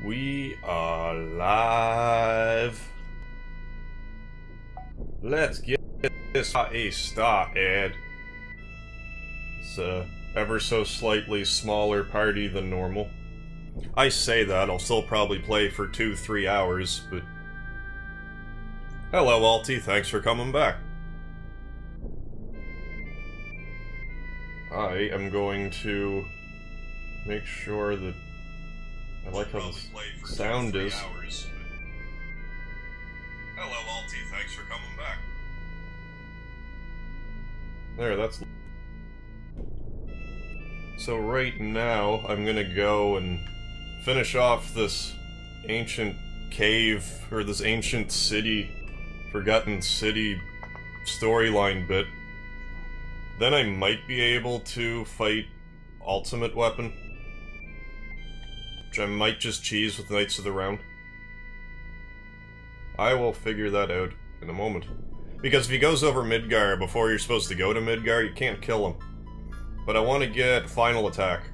We are live. Let's get this a started. It's a ever so slightly smaller party than normal. I say that, I'll still probably play for 2-3 hours, but... Hello, Alti, thanks for coming back. I am going to make sure that I like how the sound is. Hello, Alti, thanks for coming back. There, that's... So right now, I'm gonna go and finish off this ancient cave, or this ancient city, forgotten city storyline bit. Then I might be able to fight Ultimate Weapon, which I might just cheese with Knights of the Round. I will figure that out in a moment. Because if he goes over Midgar before you're supposed to go to Midgar, you can't kill him. But I want to get Final Attack.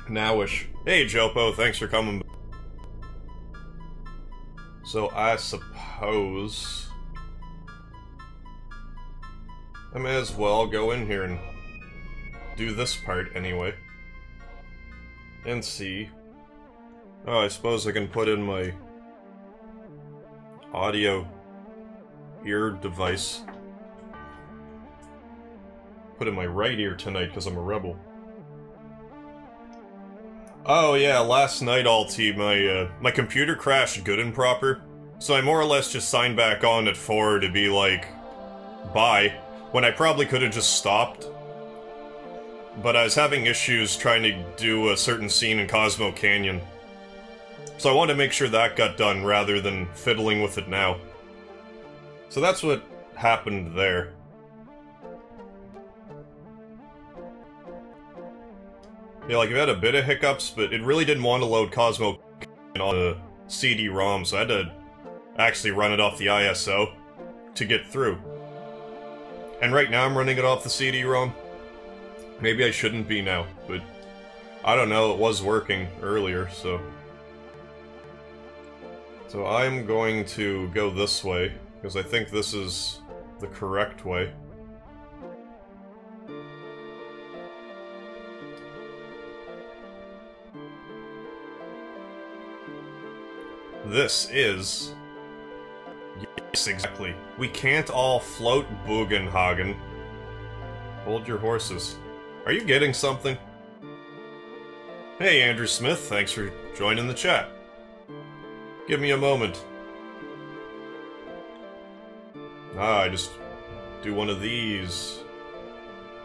Nowish. Hey Jopo, thanks for coming. So I suppose... I may as well go in here and do this part anyway. And see. Oh, I suppose I can put in my audio ear device. Put in my right ear tonight because I'm a rebel. Oh yeah, last night, Alti, my computer crashed good and proper. So I more or less just signed back on at 4 to be like, bye. When I probably could have just stopped. But I was having issues trying to do a certain scene in Cosmo Canyon. So I wanted to make sure that got done rather than fiddling with it now. So that's what happened there. Yeah, like, I've had a bit of hiccups, but it really didn't want to load Cosmo on the CD-ROM, so I had to actually run it off the ISO to get through. And right now I'm running it off the CD-ROM. Maybe I shouldn't be now, but I don't know, it was working earlier, so... So I'm going to go this way, because I think this is the correct way. This is... Yes, exactly. We can't all float Bugenhagen. Hold your horses. Are you getting something? Hey, Andrew Smith, thanks for joining the chat. Give me a moment. I just do one of these.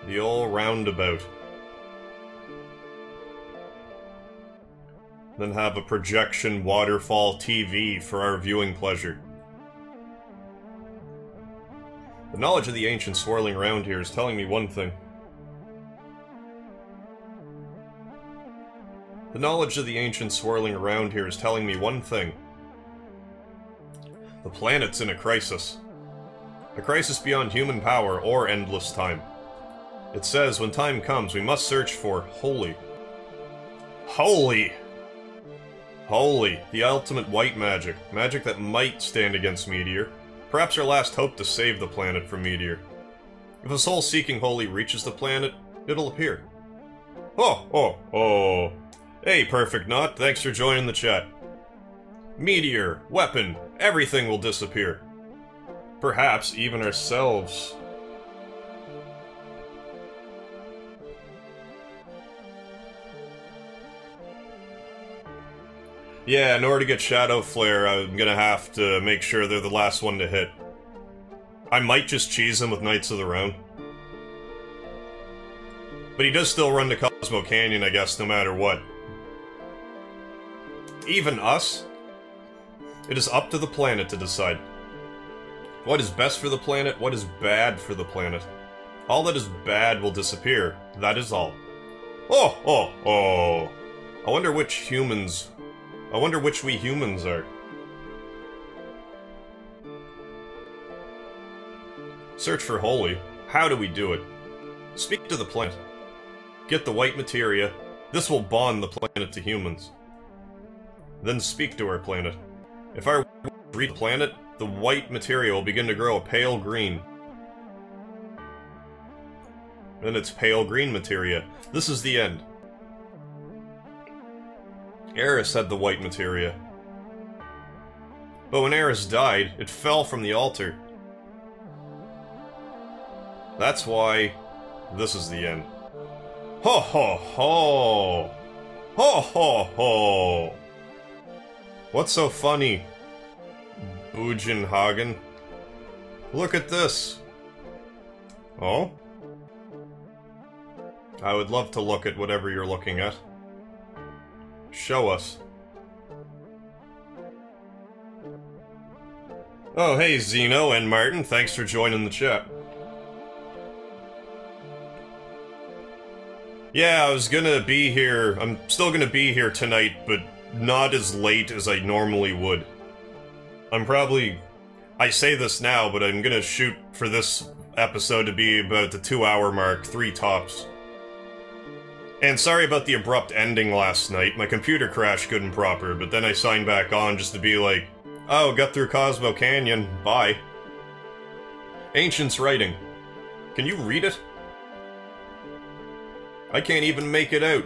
The old roundabout. Then have a projection waterfall TV for our viewing pleasure. The knowledge of the ancients swirling around here is telling me one thing. The knowledge of the ancients swirling around here is telling me one thing. The planet's in a crisis. A crisis beyond human power or endless time. It says when time comes we must search for holy. Holy! Holy, the ultimate white magic. Magic that might stand against Meteor. Perhaps our last hope to save the planet from Meteor. If a soul seeking holy reaches the planet, it'll appear. Oh! Hey, Perfect Knot, thanks for joining the chat. Meteor, weapon, everything will disappear. Perhaps even ourselves. Yeah, in order to get Shadow Flare, I'm gonna have to make sure they're the last one to hit. I might just cheese him with Knights of the Round. But he does still run to Cosmo Canyon, I guess, no matter what. Even us? It is up to the planet to decide. What is best for the planet, what is bad for the planet. All that is bad will disappear, that is all. Oh! I wonder which we humans are. Search for holy. How do we do it? Speak to the planet. Get the white materia. This will bond the planet to humans. then speak to our planet. If our reach the planet, the white materia will begin to grow a pale green. Then it's pale green materia. This is the end. Eris had the white materia. But when Eris died, it fell from the altar. That's why this is the end. Ho ho ho! Ho ho ho! What's so funny, Bugenhagen? Look at this! Oh? I would love to look at whatever you're looking at. Show us. Oh, hey, Zeno and Martin, thanks for joining the chat. Yeah, I was gonna be here. I'm still gonna be here tonight, but not as late as I normally would. I say this now, but I'm gonna shoot for this episode to be about the 2-hour mark, 3 tops. And sorry about the abrupt ending last night. My computer crashed good and proper, but then I signed back on just to be like, oh, got through Cosmo Canyon, bye. Ancient's writing. Can you read it? I can't even make it out.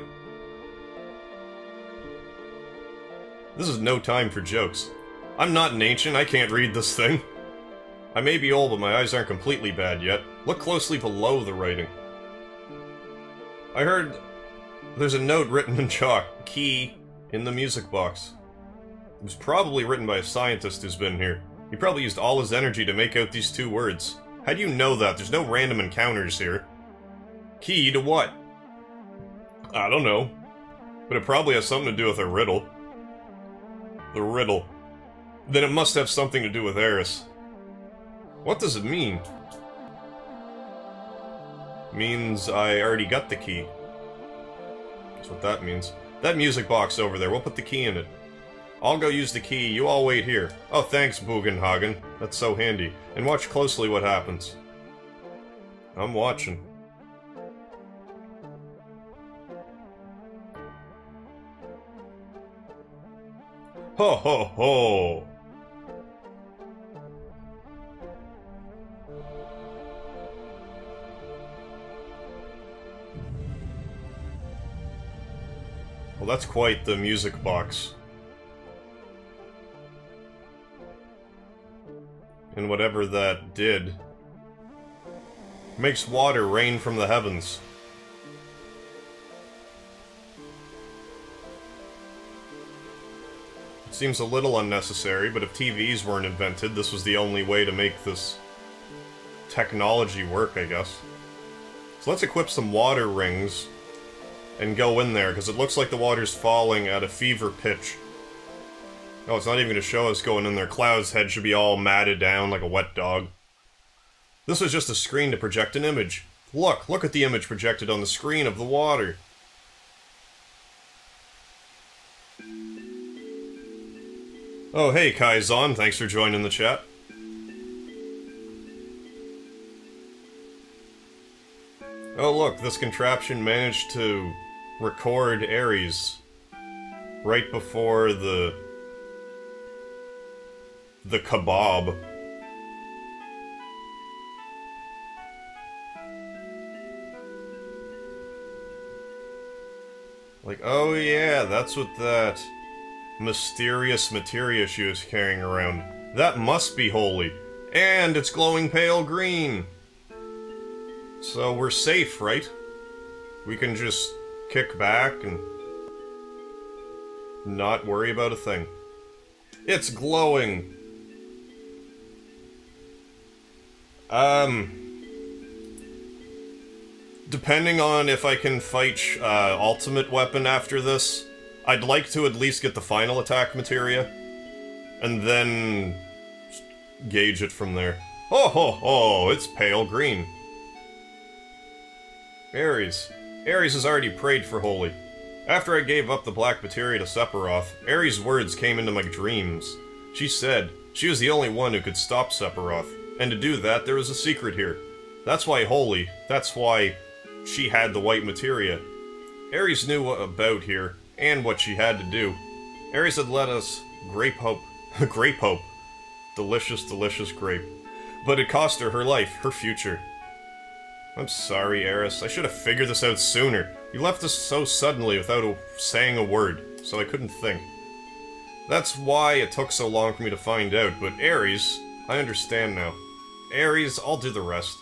This is no time for jokes. I'm not an ancient, I can't read this thing. I may be old, but my eyes aren't completely bad yet. Look closely below the writing. I heard there's a note written in chalk, key, in the music box. It was probably written by a scientist who's been here. He probably used all his energy to make out these 2 words. How do you know that? There's no random encounters here. Key to what? I don't know. But it probably has something to do with a riddle. The riddle. Then it must have something to do with Eris. What does it mean? Means I already got the key. That's what that means. That music box over there, we'll put the key in it. I'll go use the key, you all wait here. Oh, thanks, Bugenhagen. That's so handy. And watch closely what happens. I'm watching. Ho ho ho! Well, that's quite the music box. And whatever that did makes water rain from the heavens. It seems a little unnecessary, but if TVs weren't invented, this was the only way to make this technology work, I guess. So let's equip some water rings and go in there, because it looks like the water's falling at a fever pitch. Oh, it's not even going to show us going in there. Cloud's head should be all matted down like a wet dog. This was just a screen to project an image. Look at the image projected on the screen of the water. Oh, hey, Kaizon, thanks for joining the chat. Oh, look, this contraption managed to record Ares right before the kebab. Like, oh yeah, that's what that mysterious materia she was carrying around. That must be holy. And it's glowing pale green. So we're safe, right? We can just kick back and not worry about a thing. It's glowing. Depending on if I can fight ultimate weapon after this, I'd like to at least get the final attack materia, and then gauge it from there. Oh ho ho, it's pale green. Ares. Ares has already prayed for holy. After I gave up the black materia to Sephiroth, Ares' words came into my dreams. She said she was the only one who could stop Sephiroth, and to do that there was a secret here. That's why holy, that's why she had the white materia. Ares knew about here, and what she had to do. Ares had let us grape hope. Grape hope. Delicious, delicious grape. But it cost her her life, her future. I'm sorry, Ares. I should have figured this out sooner. You left us so suddenly without saying a word, so I couldn't think. That's why it took so long for me to find out, but Ares, I understand now. Ares, I'll do the rest.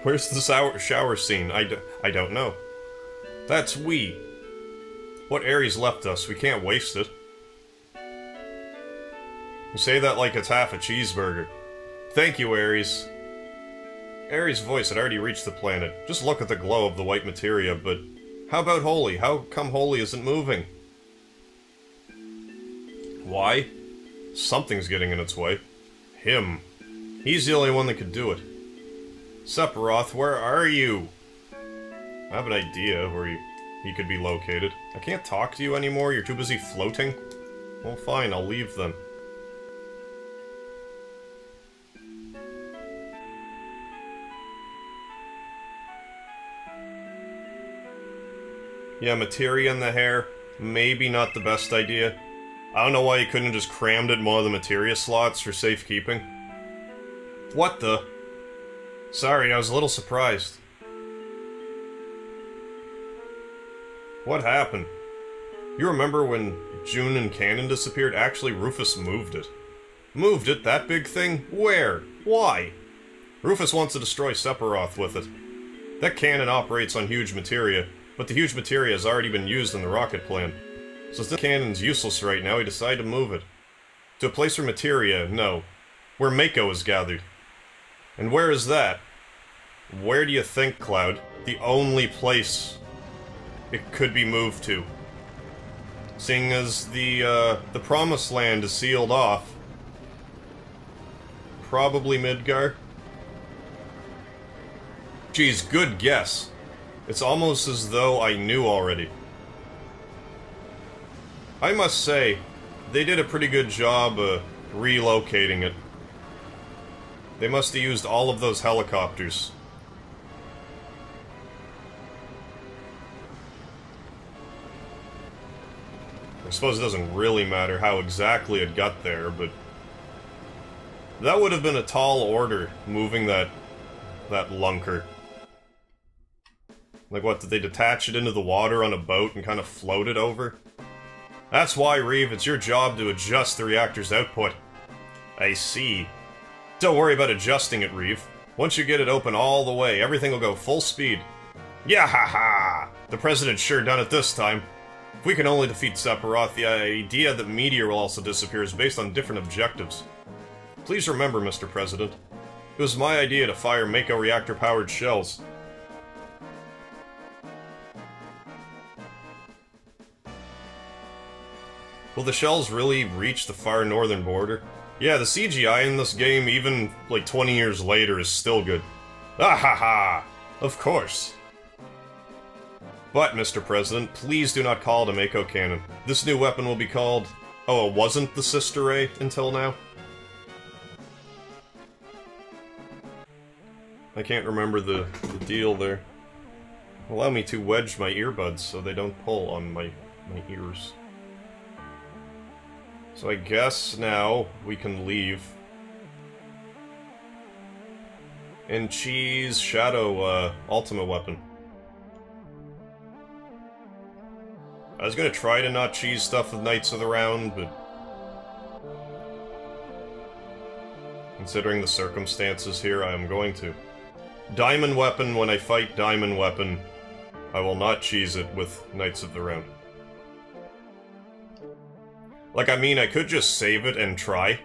Where's the shower scene? I don't know. That's we. What Ares left us, we can't waste it. You say that like it's half a cheeseburger. Thank you, Ares. Ares' voice had already reached the planet. Just look at the glow of the white materia, but how about Holy? How come Holy isn't moving? Why? Something's getting in its way. Him. He's the only one that could do it. Sephiroth, where are you? I have an idea where he could be located. I can't talk to you anymore, you're too busy floating? Well, fine, I'll leave then. Yeah, materia in the hair, maybe not the best idea. I don't know why you couldn't have just crammed it in one of the materia slots for safekeeping. What the? Sorry, I was a little surprised. What happened? You remember when June and Cannon disappeared? Actually, Rufus moved it. Moved it? That big thing? Where? Why? Rufus wants to destroy Sephiroth with it. That cannon operates on huge materia, but the huge materia has already been used in the rocket plan. So since the cannon's useless right now, he decided to move it. To a place where materia, no. Where Mako is gathered. And where is that? Where do you think, Cloud? The only place it could be moved to. Seeing as the Promised Land is sealed off. Probably Midgar. Geez, good guess. It's almost as though I knew already. I must say, they did a pretty good job relocating it. They must have used all of those helicopters. I suppose it doesn't really matter how exactly it got there, but that would have been a tall order, moving that lunker. Like what, did they detach it into the water on a boat and kind of float it over? That's why, Reeve, it's your job to adjust the reactor's output. I see. Don't worry about adjusting it, Reeve. Once you get it open all the way, everything will go full speed. Yahaha! The President's sure done it this time. If we can only defeat Sephiroth, the idea that Meteor will also disappear is based on different objectives. Please remember, Mr. President, it was my idea to fire Mako reactor-powered shells. Will the shells really reach the far northern border? Yeah, the CGI in this game, even like 20 years later, is still good. Ah ha ha! Of course. But, Mr. President, please do not call it a Mako cannon. This new weapon will be called... Oh, it wasn't the Sister Ray until now? I can't remember the deal there. Allow me to wedge my earbuds so they don't pull on my ears. So I guess now we can leave. And cheese Shadow ultimate weapon. I was gonna try to not cheese stuff with Knights of the Round, but considering the circumstances here, I am going to. Diamond weapon, when I fight Diamond weapon, I will not cheese it with Knights of the Round. Like, I mean, I could just save it and try,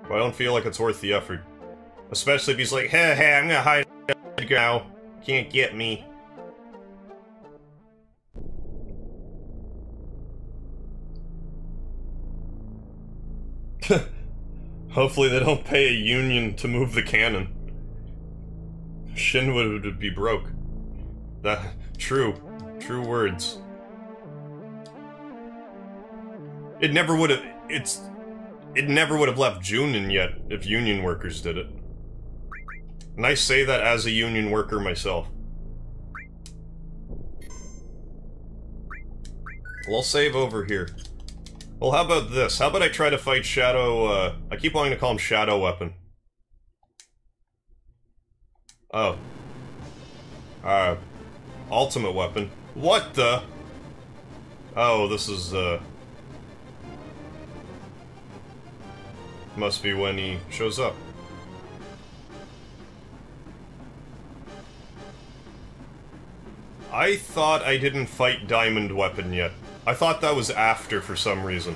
but I don't feel like it's worth the effort. Especially if he's like, hey, I'm gonna hide now. Can't get me. Hopefully they don't pay a union to move the cannon. Shinra would be broke. True words. It never would have left Junin yet if union workers did it. And I say that as a union worker myself. Well, I'll save over here. Well, how about this? How about I try to fight Shadow, I keep wanting to call him Shadow Weapon. Oh. Ultimate Weapon. What the? Oh, this is, must be when he shows up. I thought I didn't fight Diamond Weapon yet. I thought that was after for some reason.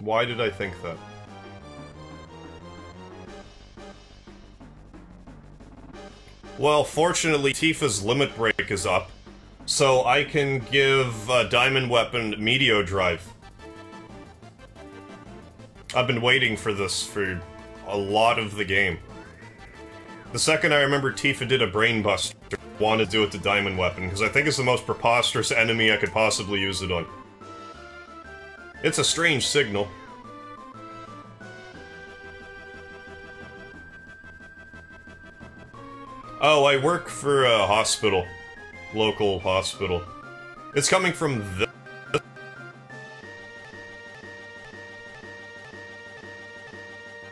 Why did I think that? Well, fortunately, Tifa's limit break is up, so I can give Diamond Weapon Meteor Drive. I've been waiting for this for a lot of the game. The second I remember Tifa did a Brain Buster, I wanted to do it to Diamond Weapon, because I think it's the most preposterous enemy I could possibly use it on. It's a strange signal. Oh, I work for a hospital. Local hospital. It's coming from this.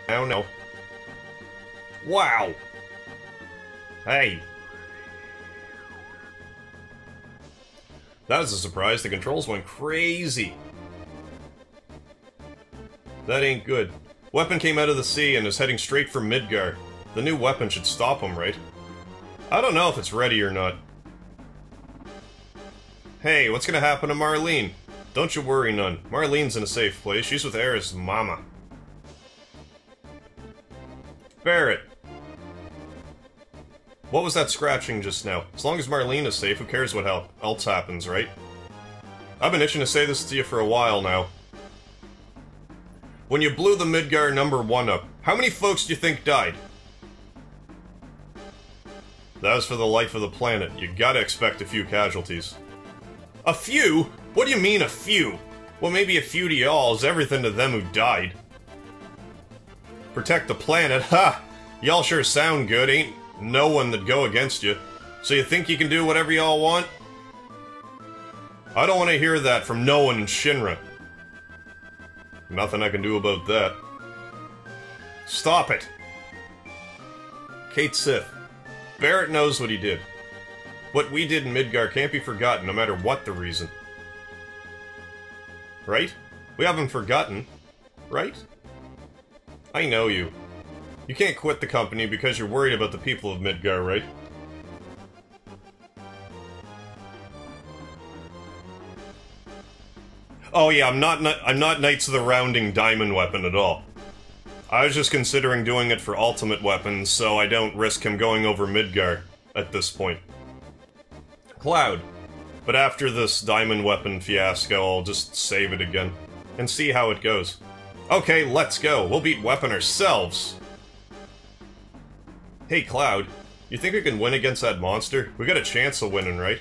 Oh no. Wow! Hey! That was a surprise, the controls went crazy! That ain't good. Weapon came out of the sea and is heading straight for Midgar. The new weapon should stop him, right? I don't know if it's ready or not. Hey, what's gonna happen to Marlene? Don't you worry none. Marlene's in a safe place. She's with Aerith's mama. Barret! What was that scratching just now? As long as Marlene is safe, who cares what else happens, right? I've been itching to say this to you for a while now. When you blew the Midgar #1 up, how many folks do you think died? That was for the life of the planet. You gotta expect a few casualties. A few? What do you mean, a few? Well, maybe a few to y'all is everything to them who died. Protect the planet? Ha! Y'all sure sound good, ain't no one that'd go against you. So you think you can do whatever y'all want? I don't want to hear that from no one in Shinra. Nothing I can do about that. Stop it! Kate Sith. Barret knows what he did. What we did in Midgar can't be forgotten, no matter what the reason. Right? We haven't forgotten. Right? I know you. You can't quit the company because you're worried about the people of Midgar, right? Oh yeah, I'm not Knights of the Rounding Diamond Weapon at all. I was just considering doing it for Ultimate Weapons, so I don't risk him going over Midgar at this point. Cloud. But after this Diamond Weapon fiasco, I'll just save it again. And see how it goes. Okay, let's go. We'll beat Weapon ourselves. Hey, Cloud. You think we can win against that monster? We got a chance of winning, right?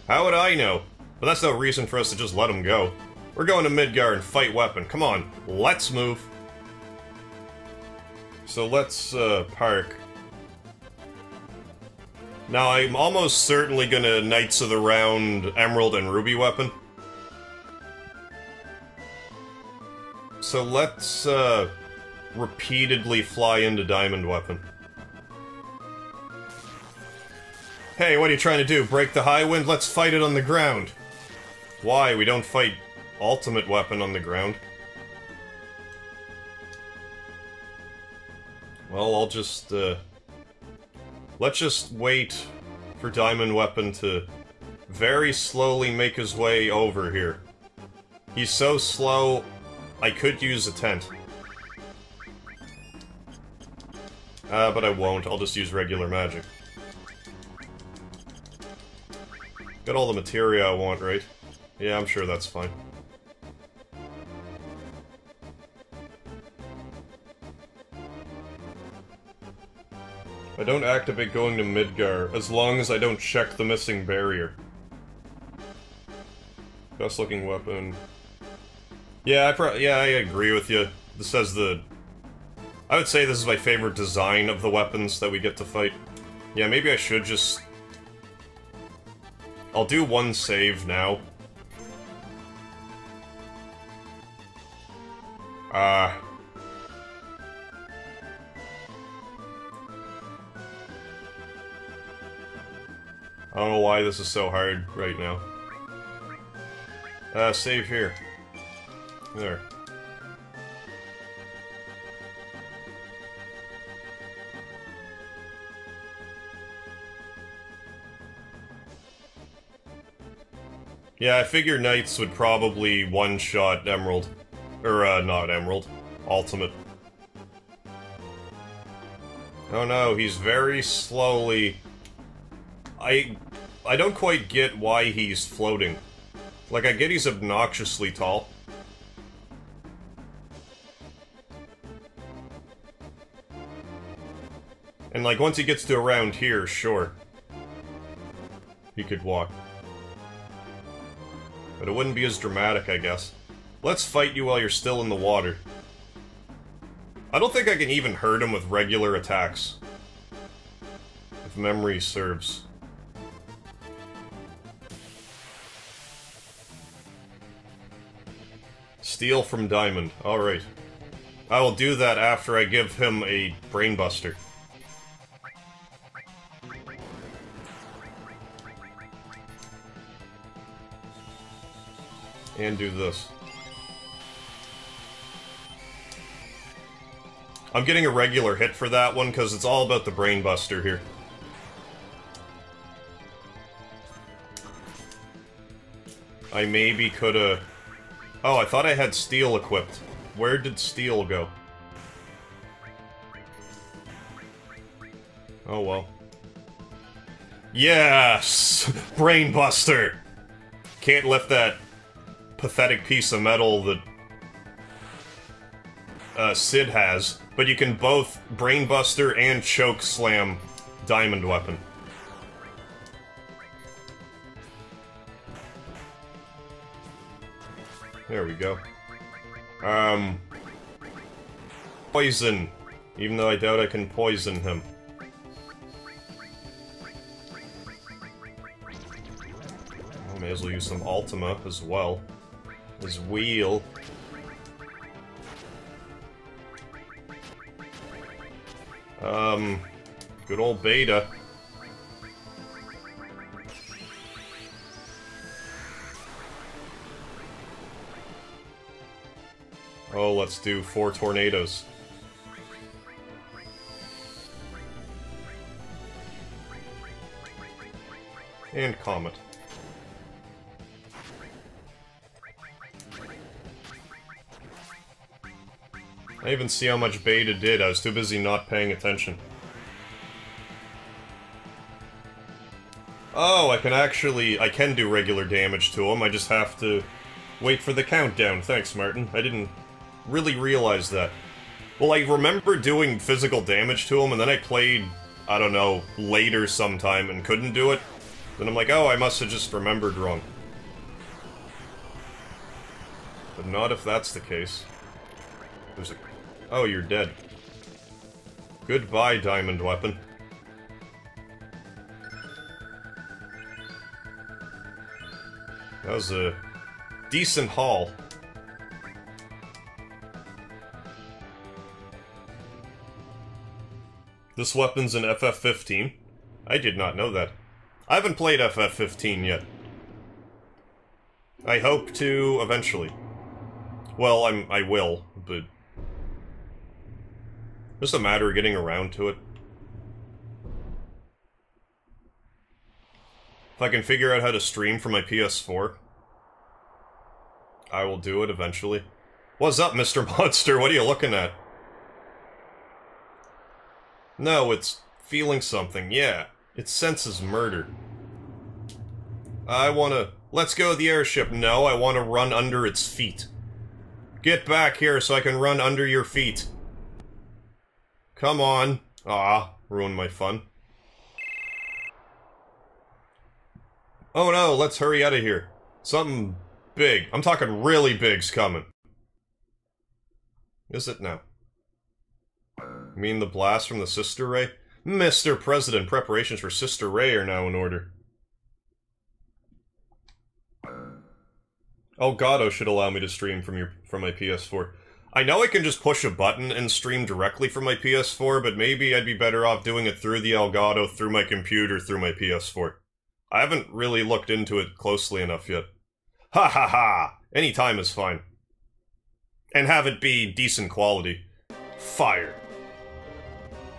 How would I know? But that's no reason for us to just let him go. We're going to Midgar and fight Weapon. Come on, let's move. So let's, park. Now, I'm almost certainly gonna Knights of the Round Emerald and Ruby Weapon. So let's, repeatedly fly into Diamond Weapon. Hey, what are you trying to do? Break the high wind? Let's fight it on the ground. Why? We don't fight Ultimate Weapon on the ground. Well, I'll just, let's just wait for Diamond Weapon to very slowly make his way over here. He's so slow, I could use a tent. But I won't. I'll just use regular magic. Got all the materia I want, right? Yeah, I'm sure that's fine. I don't activate going to Midgar, as long as I don't check the missing barrier. Best looking weapon. Yeah, I agree with you. This has the... I would say this is my favorite design of the weapons that we get to fight. Yeah, maybe I should just... I'll do one save now. I don't know why this is so hard right now. Save here. There. Yeah, I figure Knights would probably one-shot Emerald. Or, not Emerald. Ultimate. Oh no, he's very slowly... I don't quite get why he's floating. Like, I get he's obnoxiously tall. And, like, once he gets to around here, sure. He could walk. But it wouldn't be as dramatic, I guess. Let's fight you while you're still in the water. I don't think I can even hurt him with regular attacks. If memory serves. Steal from Diamond. Alright. I will do that after I give him a Brainbuster. And do this. I'm getting a regular hit for that one, because it's all about the Brainbuster here. I maybe could've... Oh, I thought I had Steel equipped. Where did Steel go? Oh well. Yes! Brainbuster! Can't lift that pathetic piece of metal that Sid has, but you can both Brainbuster and Choke Slam Diamond Weapon. There we go. Poison. Even though I doubt I can poison him. I may as well use some Ultima as well. His wheel. Good old Beta. Oh, let's do 4 tornadoes. And Comet. I didn't even see how much Beta did, I was too busy not paying attention. Oh, I can do regular damage to him, I just have to wait for the countdown. Thanks, Martin. I didn't really realize that. Well, I remember doing physical damage to him, and then I played, I don't know, later sometime and couldn't do it. Then I'm like, oh, I must have just remembered wrong. But not if that's the case. There's a... Oh, you're dead. Goodbye, Diamond Weapon. That was a decent haul. This weapon's an FF15. I did not know that. I haven't played FF15 yet. I hope to eventually. Well, I will, but... Just a matter of getting around to it. If I can figure out how to stream from my PS4, I will do it eventually. What's up, Mr. Monster? What are you looking at? No, it's feeling something, yeah. It senses murder. I wanna... Let's go to the airship. No, I wanna run under its feet. Get back here so I can run under your feet. Come on. Ah, ruined my fun. Oh no, let's hurry out of here. Something big. I'm talking really big's coming. Is it now? You mean the blast from the Sister Ray? Mr. President, preparations for Sister Ray are now in order. Elgato should allow me to stream from my PS4. I know I can just push a button and stream directly from my PS4, but maybe I'd be better off doing it through the Elgato, through my computer, through my PS4. I haven't really looked into it closely enough yet. Ha ha ha! Any time is fine. And have it be decent quality. Fire.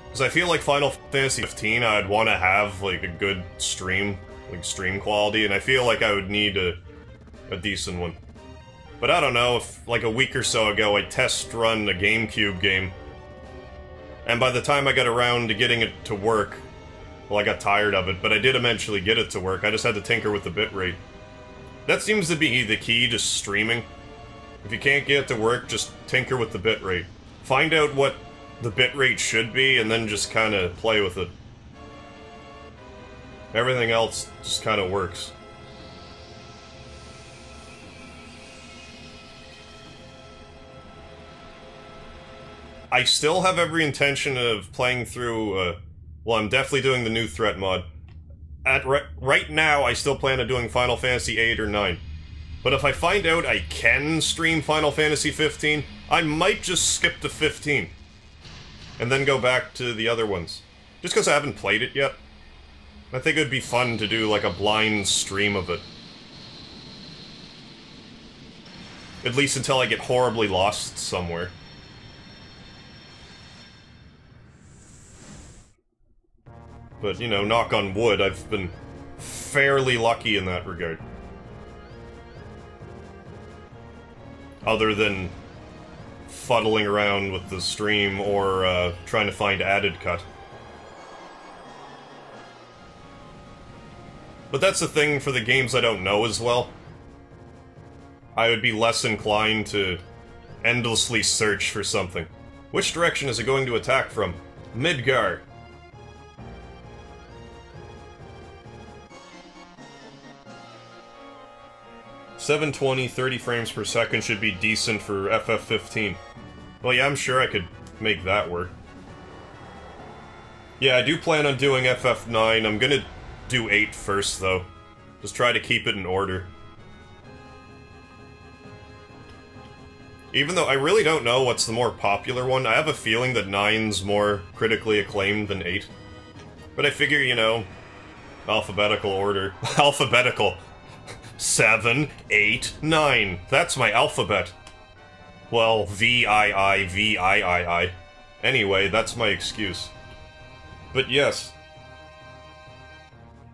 Because I feel like Final Fantasy 15, I'd want to have, like, a good stream, like, stream quality, and I feel like I would need a decent one. But I don't know, if, like, a week or so ago, I test run a GameCube game, and by the time I got around to getting it to work, well, I got tired of it, but I did eventually get it to work. I just had to tinker with the bitrate. That seems to be the key to streaming. If you can't get it to work, just tinker with the bitrate. Find out what the bitrate should be, and then just kind of play with it. Everything else just kind of works. I still have every intention of playing through, well, I'm definitely doing the new threat mod. Right now, I still plan on doing Final Fantasy 8 or 9. But if I find out I can stream Final Fantasy 15, I might just skip to 15. And then go back to the other ones. Just because I haven't played it yet. I think it would be fun to do, like, a blind stream of it. At least until I get horribly lost somewhere. But, you know, knock on wood, I've been fairly lucky in that regard. Other than fuddling around with the stream or trying to find added cut. But that's the thing for the games I don't know as well. I would be less inclined to endlessly search for something. Which direction is it going to attack from? Midgar. $720, 30 frames per second should be decent for FF15. Well, yeah, I'm sure I could make that work. Yeah, I do plan on doing FF9. I'm gonna do 8 first, though. Just try to keep it in order. Even though I really don't know what's the more popular one, I have a feeling that 9's more critically acclaimed than 8. But I figure, you know, alphabetical order. Alphabetical. 7, 8, 9. That's my alphabet. Well, VII, VIII. Anyway, that's my excuse. But yes.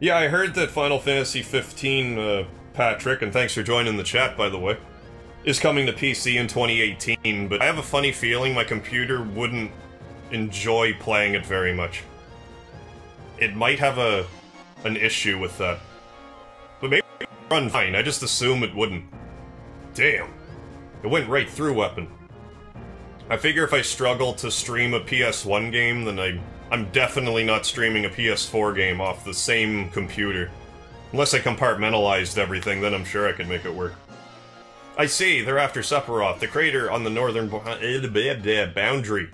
Yeah, I heard that Final Fantasy 15, Patrick, and thanks for joining the chat, by the way, is coming to PC in 2018, but I have a funny feeling my computer wouldn't enjoy playing it very much. It might have an issue with that. But maybe it would run fine, I just assume it wouldn't. Damn. It went right through weapon. I figure if I struggle to stream a PS1 game, then I'm definitely not streaming a PS4 game off the same computer. Unless I compartmentalized everything, then I'm sure I could make it work. I see, they're after Sephiroth, the crater on the northern boundary.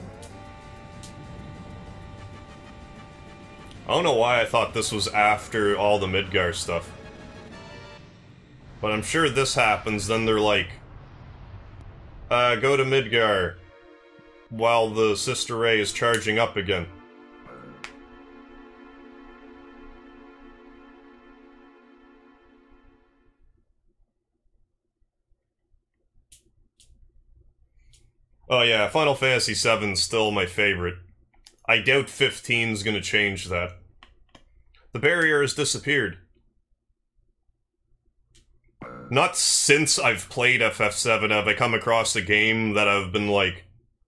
I don't know why I thought this was after all the Midgar stuff. But I'm sure this happens, then they're like, go to Midgar while the Sister Ray is charging up again. Oh yeah, Final Fantasy VII's still my favorite. I doubt 15's gonna change that. The barrier has disappeared. Not since I've played FF7 have I come across a game that I've been like,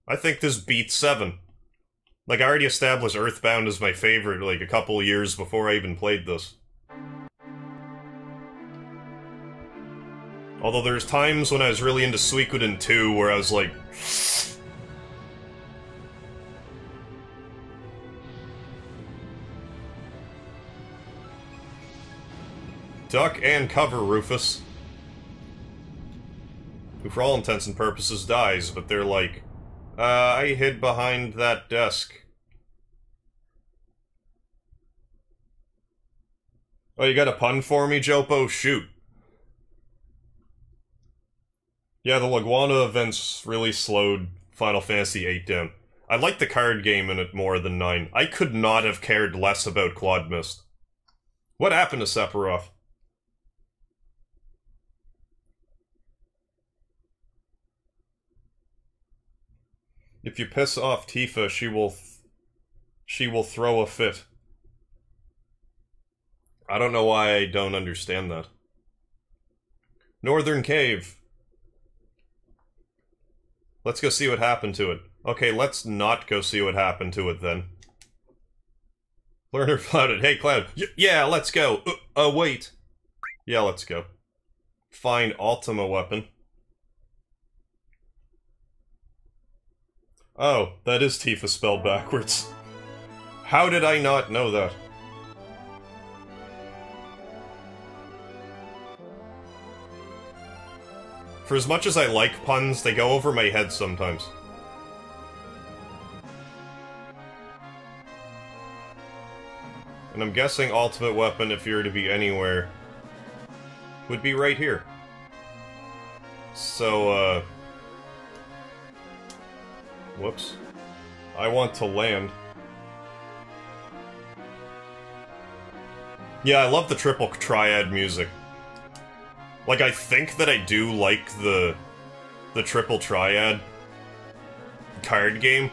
I think this beats 7. Like, I already established Earthbound as my favorite, like, a couple years before I even played this. Although there's times when I was really into Suikoden 2 where I was like... Duck and cover, Rufus. who for all intents and purposes dies, but they're like, I hid behind that desk. Oh, you got a pun for me, Jopo? Shoot. Yeah, the Laguana events really slowed Final Fantasy VIII down. I like the card game in it more than 9. I could not have cared less about Quad Mist. What happened to Sephiroth? If you piss off Tifa, she will throw a fit. I don't know why I don't understand that. Northern Cave. Let's go see what happened to it. Okay, let's not go see what happened to it then. Learner Clouded. Hey, Cloud. Yeah, let's go. Wait. Yeah, let's go. Find Ultima weapon. Oh, that is Tifa spelled backwards. How did I not know that? For as much as I like puns, they go over my head sometimes. And I'm guessing ultimate weapon, if you were to be anywhere, would be right here. So, whoops. I want to land. Yeah, I love the triple triad music. Like, I think that I do like the triple triad card game,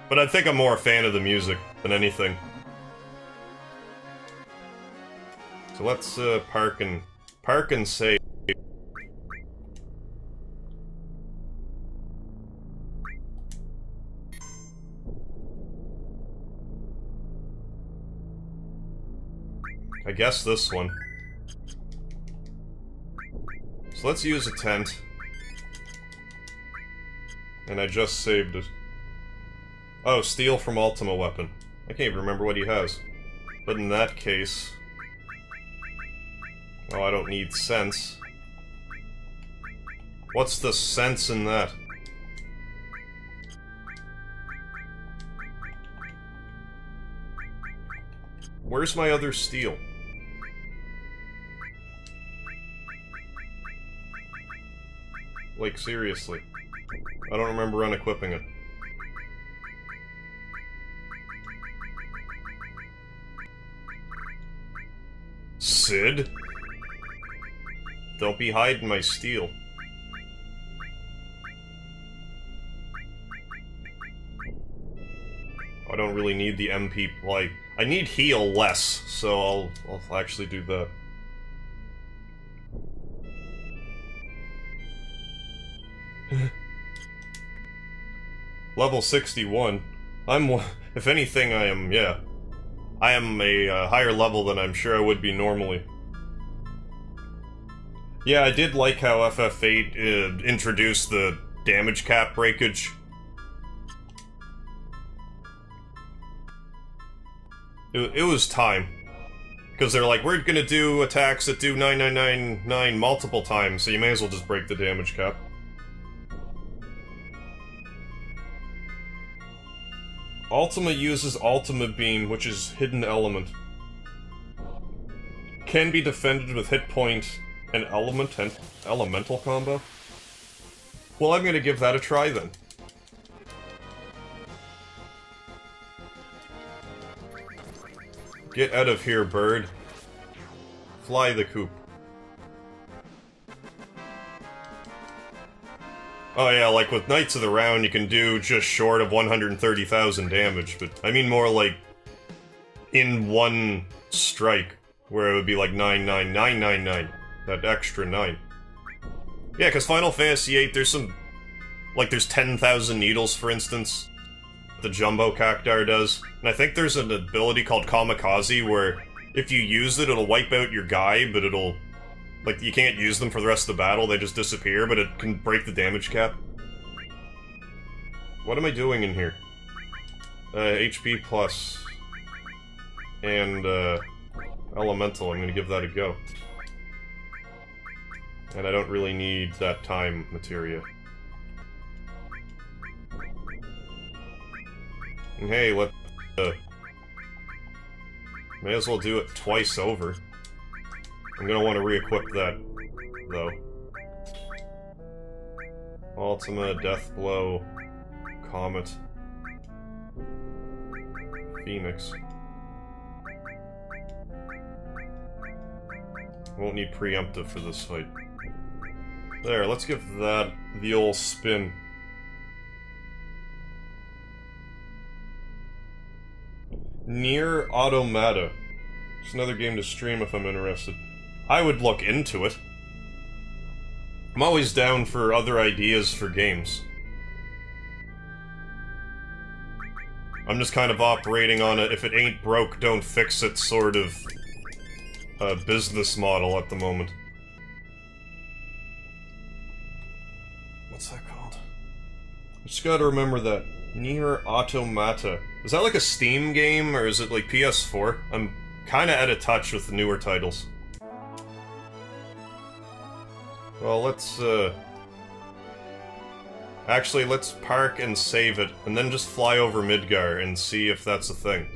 but I think I'm more a fan of the music than anything. So let's park and save. I guess this one. So let's use a tent. And I just saved it. Oh, steal from Ultima weapon. I can't even remember what he has. But in that case... Oh, I don't need sense. What's the sense in that? Where's my other steel? Like, seriously. I don't remember unequipping it. Sid? Don't be hiding my steel. I don't really need the MP, like, I need heal less, so I'll actually do that. Level 61. If anything, I am, yeah. I am a higher level than I'm sure I would be normally. Yeah, I did like how FF8 introduced the damage cap breakage. It was time. Because they're like, we're gonna do attacks that do 9999 multiple times, so you may as well just break the damage cap. Ultima uses Ultima Beam, which is hidden element. Can be defended with hit point and elemental combo. Well, I'm gonna give that a try then. Get out of here, bird. Fly the coop. Oh yeah, like with Knights of the Round, you can do just short of 130,000 damage, but I mean more like in one strike, where it would be like 99999, that extra 9. Yeah, because Final Fantasy VIII, there's some, like there's 10,000 needles, for instance, the Jumbo Cactar does, and I think there's an ability called Kamikaze, where if you use it, it'll wipe out your guy, but it'll... Like, you can't use them for the rest of the battle, they just disappear, but it can break the damage cap. What am I doing in here? HP plus. And, Elemental, I'm gonna give that a go. And I don't really need that time materia. And hey, may as well do it twice over. I'm gonna want to re-equip that, though. Ultima, Death Blow, Comet, Phoenix. Won't need preemptive for this fight. There, let's give that the old spin. Nier Automata. It's another game to stream if I'm interested. I would look into it. I'm always down for other ideas for games. I'm just kind of operating on a if it ain't broke, don't fix it sort of business model at the moment. What's that called? I just gotta remember that. Nier Automata. Is that like a Steam game, or is it like PS4? I'm kinda out of touch with the newer titles. Well, let's, actually, let's park and save it, and then just fly over Midgar and see if that's a thing.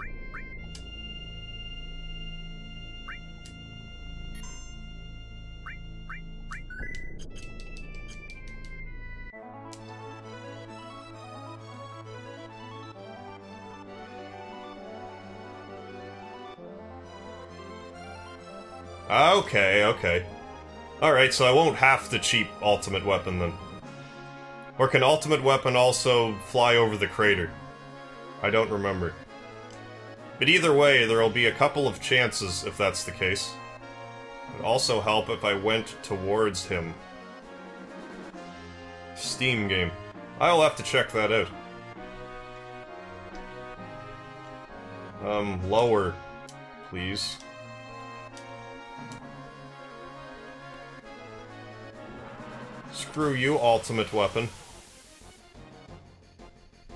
Okay, okay. Alright, so I won't have to cheap Ultimate Weapon then. Or can Ultimate Weapon also fly over the crater? I don't remember. But either way, there'll be a couple of chances if that's the case. It would also help if I went towards him. Steam game. I'll have to check that out. Lower, please. Screw you, Ultimate Weapon.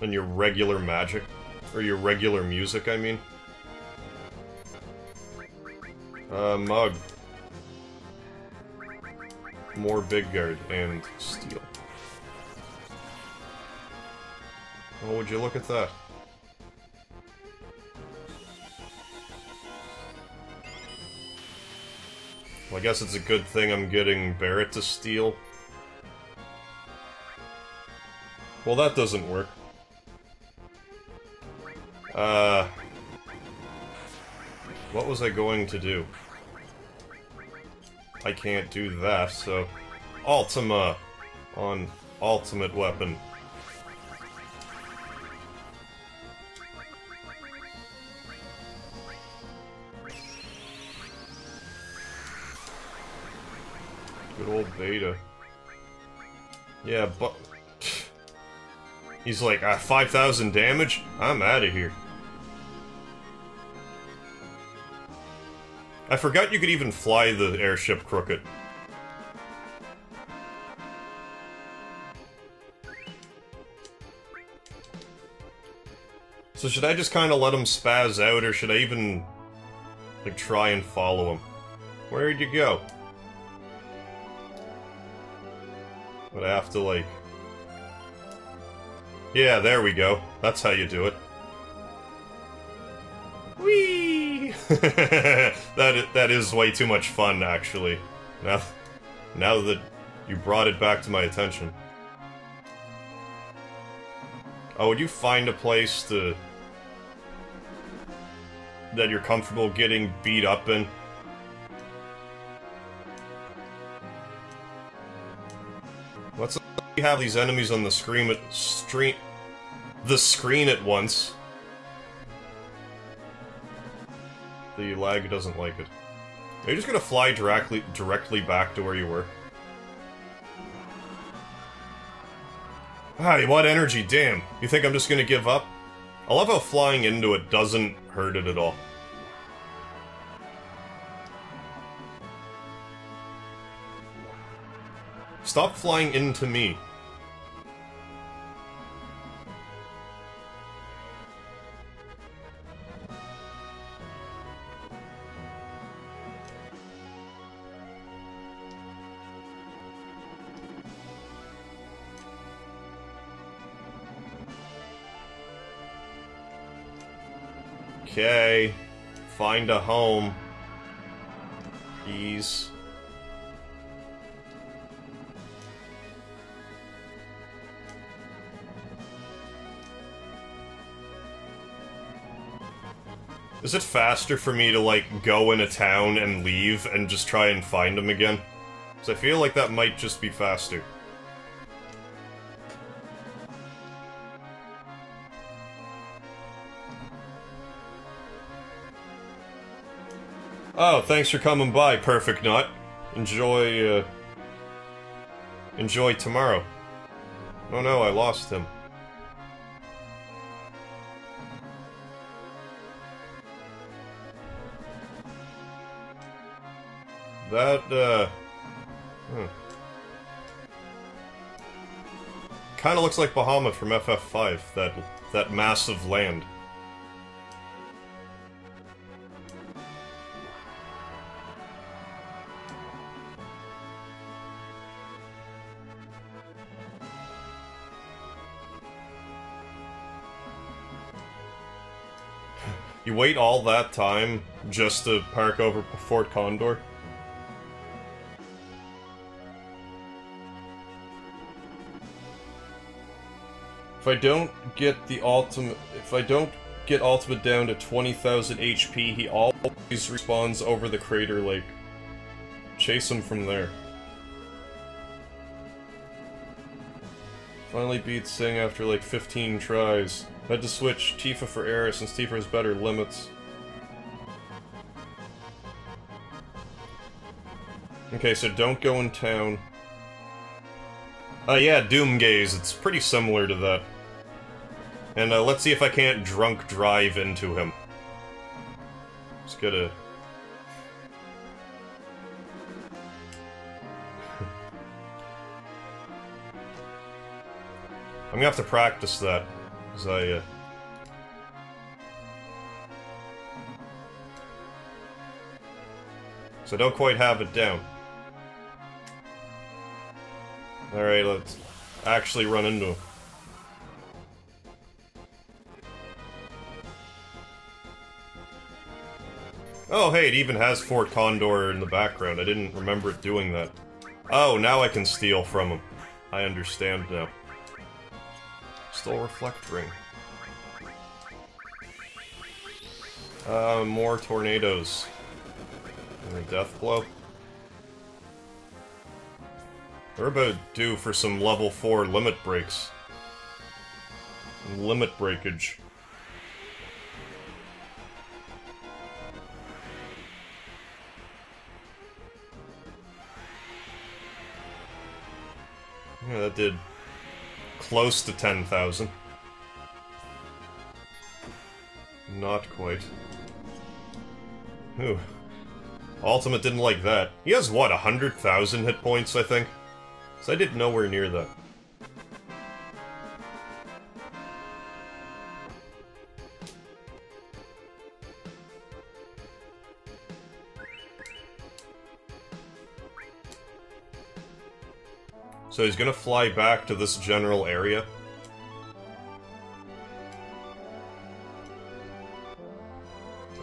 And your regular magic. Or your regular music, I mean. Mug. More Big Guard and Steel. Oh, would you look at that? Well, I guess it's a good thing I'm getting Barret to steal. Well, that doesn't work. What was I going to do? I can't do that, so... Ultima on Ultimate Weapon. Good old Beta. Yeah, but... He's like, 5,000 damage? I'm out of here. I forgot you could even fly the airship crooked. So should I just kind of let him spaz out, or should I even, like, try and follow him? Where'd you go? But I have to, like... Yeah, there we go. That's how you do it. Whee! That is way too much fun, actually. Now that you brought it back to my attention. Oh, would you find a place that you're comfortable getting beat up in? Let's have these enemies on the screen at once. The lag doesn't like it. Are you just gonna fly directly back to where you were? Ah, what energy, damn. You think I'm just gonna give up? I love how flying into it doesn't hurt it at all. Stop flying into me. Okay. Find a home. Ease. Is it faster for me to, like, go in a town and leave and just try and find him again? Because I feel like that might just be faster. Oh, thanks for coming by, Perfect Nut. Enjoy tomorrow. Oh no, I lost him. That, Kinda looks like Bahamut from FF5, that massive land. You wait all that time just to park over Fort Condor? If I don't get ultimate down to 20,000 HP, he always respawns over the crater lake. Chase him from there. Finally beat Sing after like 15 tries. Had to switch Tifa for Aerith since Tifa has better limits. Okay, so don't go in town. Yeah, Doomgaze, it's pretty similar to that. And let's see if I can't drunk drive into him. Just gotta... I'm gonna have to practice that, because so I don't quite have it down. Alright, let's actually run into him. Oh, hey, it even has Fort Condor in the background. I didn't remember it doing that. Oh, now I can steal from him. I understand now. Stole Reflect Ring. More tornadoes. And a death blow. We're about due for some level 4 limit breaks. Limit breakage. Yeah, that did close to 10,000. Not quite. Ooh. Ultimate didn't like that. He has, what, 100,000 hit points, I think? So I did nowhere near that. So he's gonna fly back to this general area.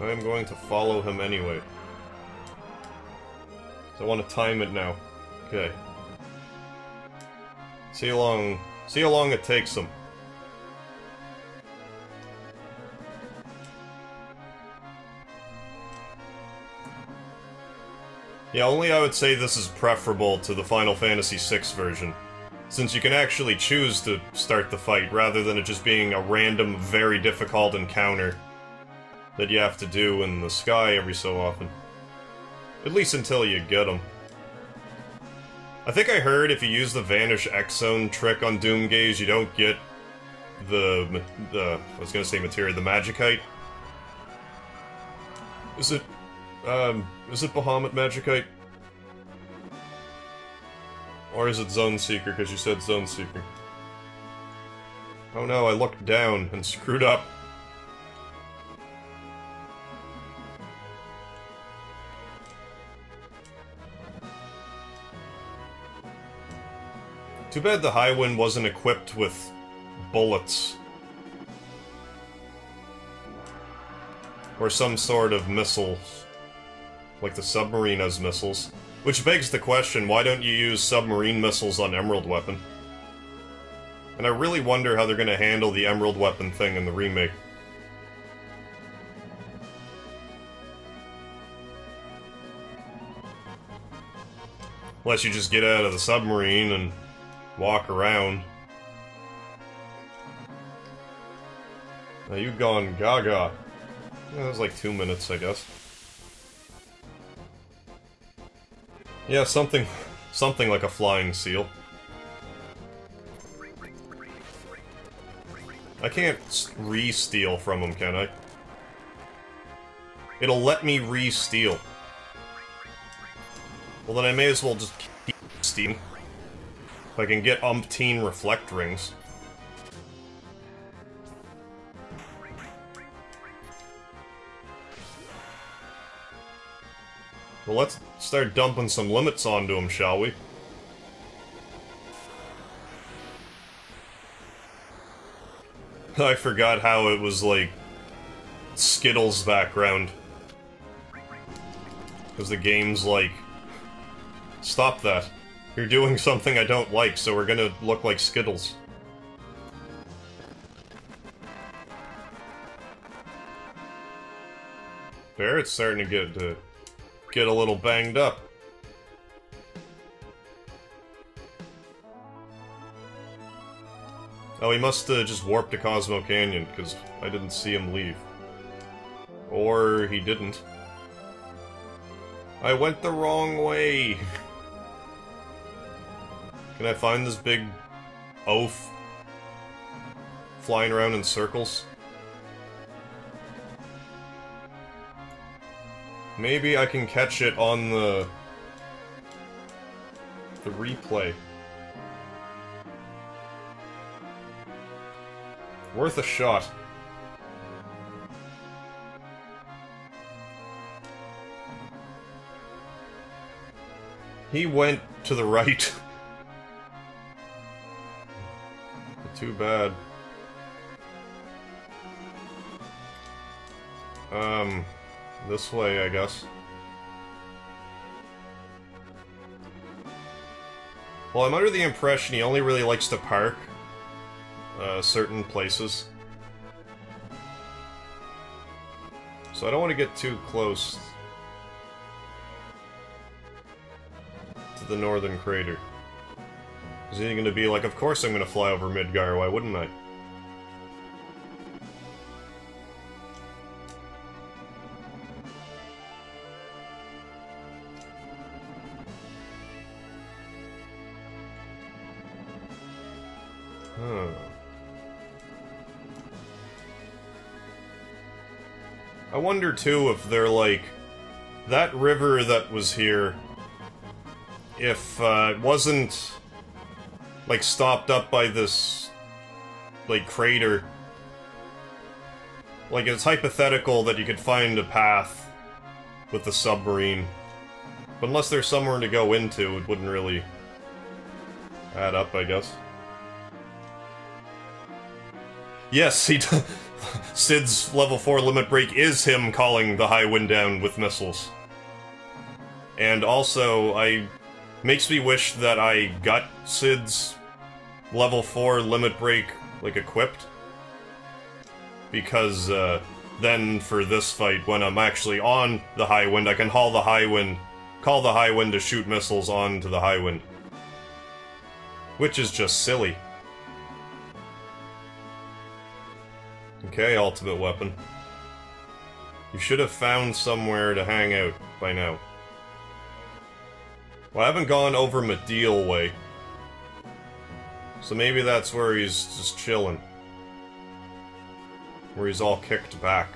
I'm going to follow him anyway. So I want to time it now. Okay. See how long it takes him. Yeah, only I would say this is preferable to the Final Fantasy VI version, since you can actually choose to start the fight rather than it just being a random, very difficult encounter that you have to do in the sky every so often. At least until you get them. I think I heard if you use the Vanish X-Zone trick on Doomgaze, you don't get the I was gonna say materia, the Magikite. Is it Bahamut Magikite? Or is it Zone Seeker, because you said Zone Seeker? Oh no, I looked down and screwed up. Too bad the Highwind wasn't equipped with bullets. Or some sort of missiles. Like the submarine has missiles. Which begs the question, why don't you use submarine missiles on Emerald Weapon? And I really wonder how they're gonna handle the Emerald Weapon thing in the remake. Unless you just get out of the submarine and walk around. Now you've gone gaga. Yeah, that was like 2 minutes, I guess. Yeah, something like a flying seal. I can't re-steal from him, can I? It'll let me re-steal. Well, then I may as well just keep stealing. If I can get umpteen reflect rings. Well, let's start dumping some limits onto him, shall we? I forgot how it was, like, Skittles background. Because the game's like, stop that. You're doing something I don't like, so we're gonna look like Skittles. Barrett's starting to get a little banged up. Oh, he must just warp to Cosmo Canyon, because I didn't see him leave. Or he didn't. I went the wrong way! Can I find this big oaf flying around in circles? Maybe I can catch it on the replay. Worth a shot. He went to the right. Too bad. This way, I guess. Well, I'm under the impression he only really likes to park certain places. So I don't want to get too close to the northern crater. Is he gonna be like, of course I'm gonna fly over Midgar, why wouldn't I? Huh. I wonder too if they're like, that river that was here, if it wasn't like stopped up by this like crater, like it's hypothetical that you could find a path with the submarine, but unless there's somewhere to go into, it wouldn't really add up, I guess. Yes, Sid's level 4 limit break is him calling the high wind down with missiles. And also, makes me wish that I got Sid's level 4 limit break, like, equipped. Because, then for this fight, when I'm actually on the high wind, I can call the high wind to shoot missiles onto the high wind. Which is just silly. Okay, ultimate weapon. You should have found somewhere to hang out by now. Well, I haven't gone over Medial way. So maybe that's where he's just chilling. Where he's all kicked back.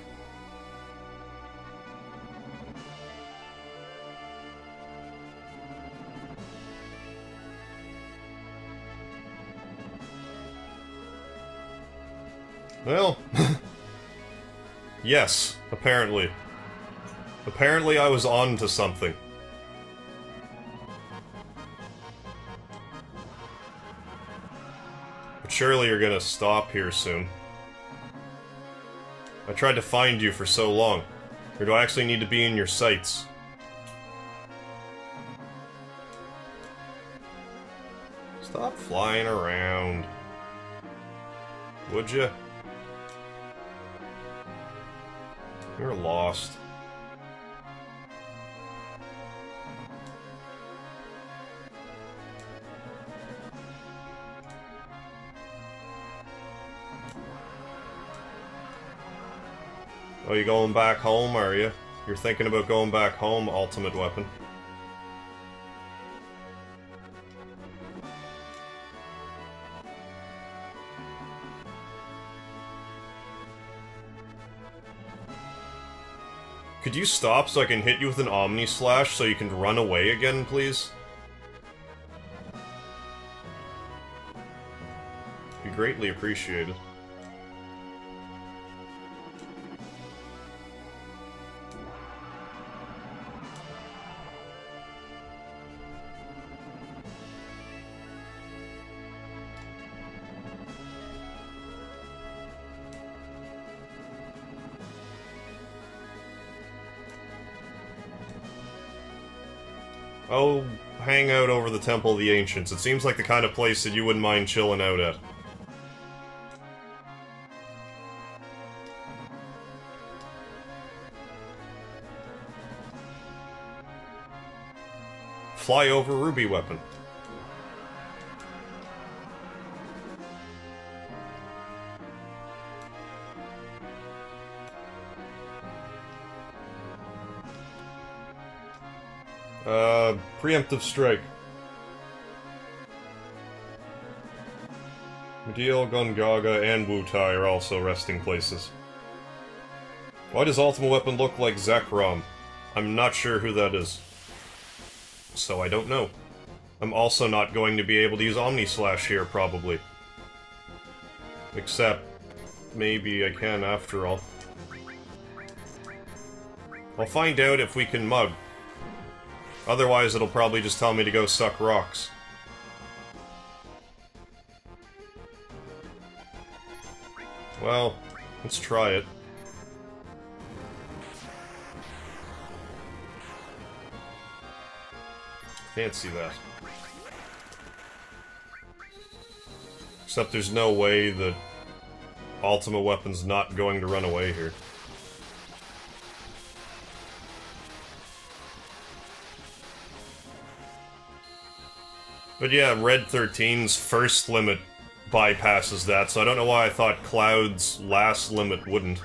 Well, yes, apparently. Apparently I was on to something. But surely you're gonna stop here soon. I tried to find you for so long. Or do I actually need to be in your sights? Stop flying around. Would you? You're lost. Oh, you going back home, are you? You're thinking about going back home, ultimate weapon. Could you stop so I can hit you with an Omni Slash so you can run away again, please? Be greatly appreciated. Oh, hang out over the Temple of the Ancients. It seems like the kind of place that you wouldn't mind chilling out at. Fly over Ruby Weapon. Preemptive Strike. Medial, Gungaga, and Wutai are also resting places. Why does Ultimate Weapon look like Zekrom? I'm not sure who that is. So I don't know. I'm also not going to be able to use Omni Slash here, probably. Except, maybe I can after all. I'll find out if we can mug. Otherwise, it'll probably just tell me to go suck rocks. Well, let's try it. Fancy that. Except there's no way that Ultimate Weapon's not going to run away here. But yeah, Red 13's first limit bypasses that, so I don't know why I thought Cloud's last limit wouldn't.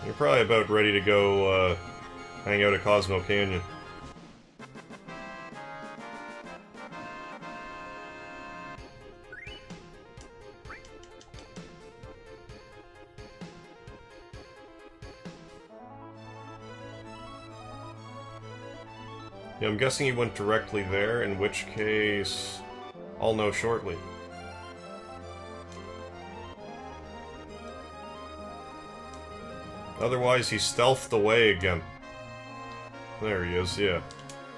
You're probably about ready to go, hang out at Cosmo Canyon. Yeah, I'm guessing he went directly there, in which case I'll know shortly. Otherwise, he stealthed away again. There he is, yeah.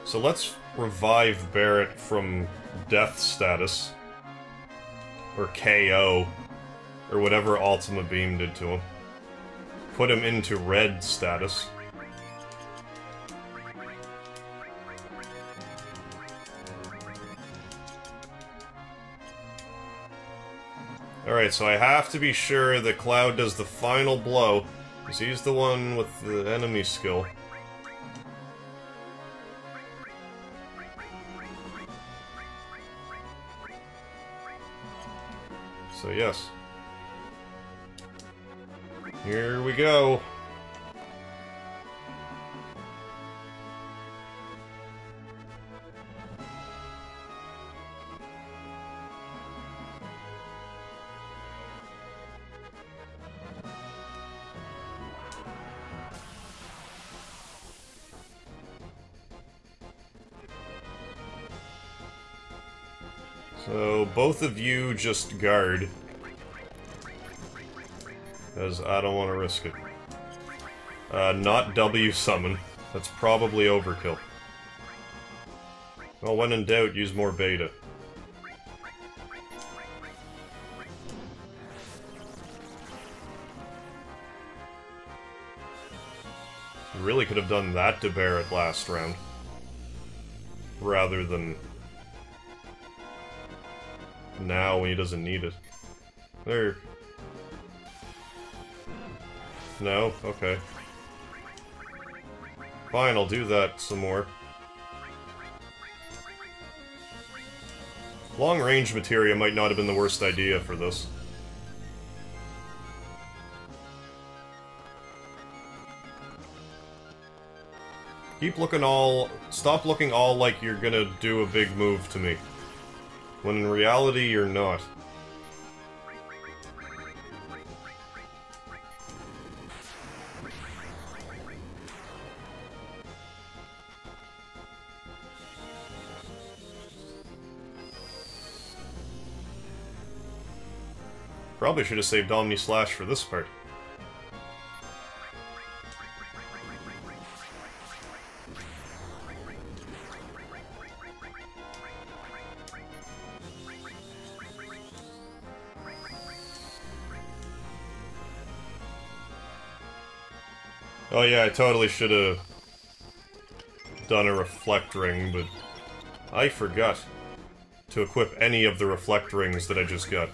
So let's revive Barret from death status. Or KO. Or whatever Ultima Beam did to him. Put him into red status. Alright, so I have to be sure that Cloud does the final blow, because he's the one with the enemy skill. So yes. Here we go. So, both of you just guard. Because I don't want to risk it. Not W summon. That's probably overkill. Well, when in doubt, use more beta. You really could have done that to Barrett last round. Rather than... now, when he doesn't need it. There. No? Okay. Fine, I'll do that some more. Long-range materia might not have been the worst idea for this. Keep looking all... stop looking all like you're gonna do a big move to me. When in reality, you're not. Probably should have saved Omni Slash for this part. Oh yeah, I totally should have done a Reflect Ring, but I forgot to equip any of the Reflect Rings that I just got.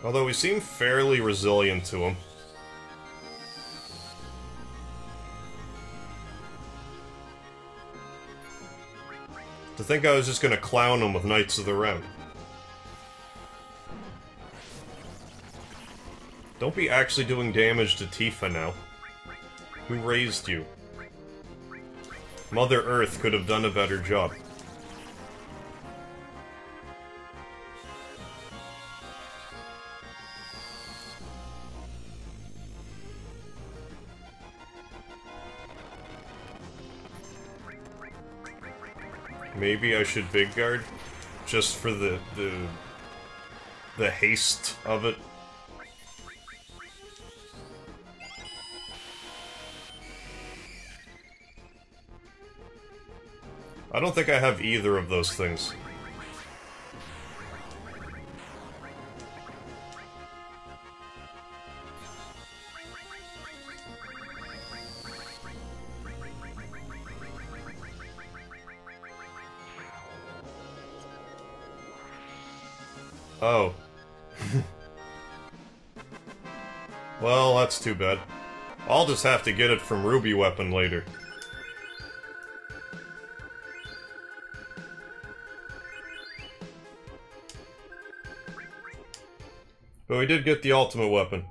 Although we seem fairly resilient to him. To think I was just gonna clown him with Knights of the Round. Don't be actually doing damage to Tifa now. Who raised you? Mother Earth could have done a better job. Maybe I should big guard, just for the haste of it. I don't think I have either of those things. Oh. Well, that's too bad. I'll just have to get it from Ruby Weapon later. But we did get the ultimate weapon.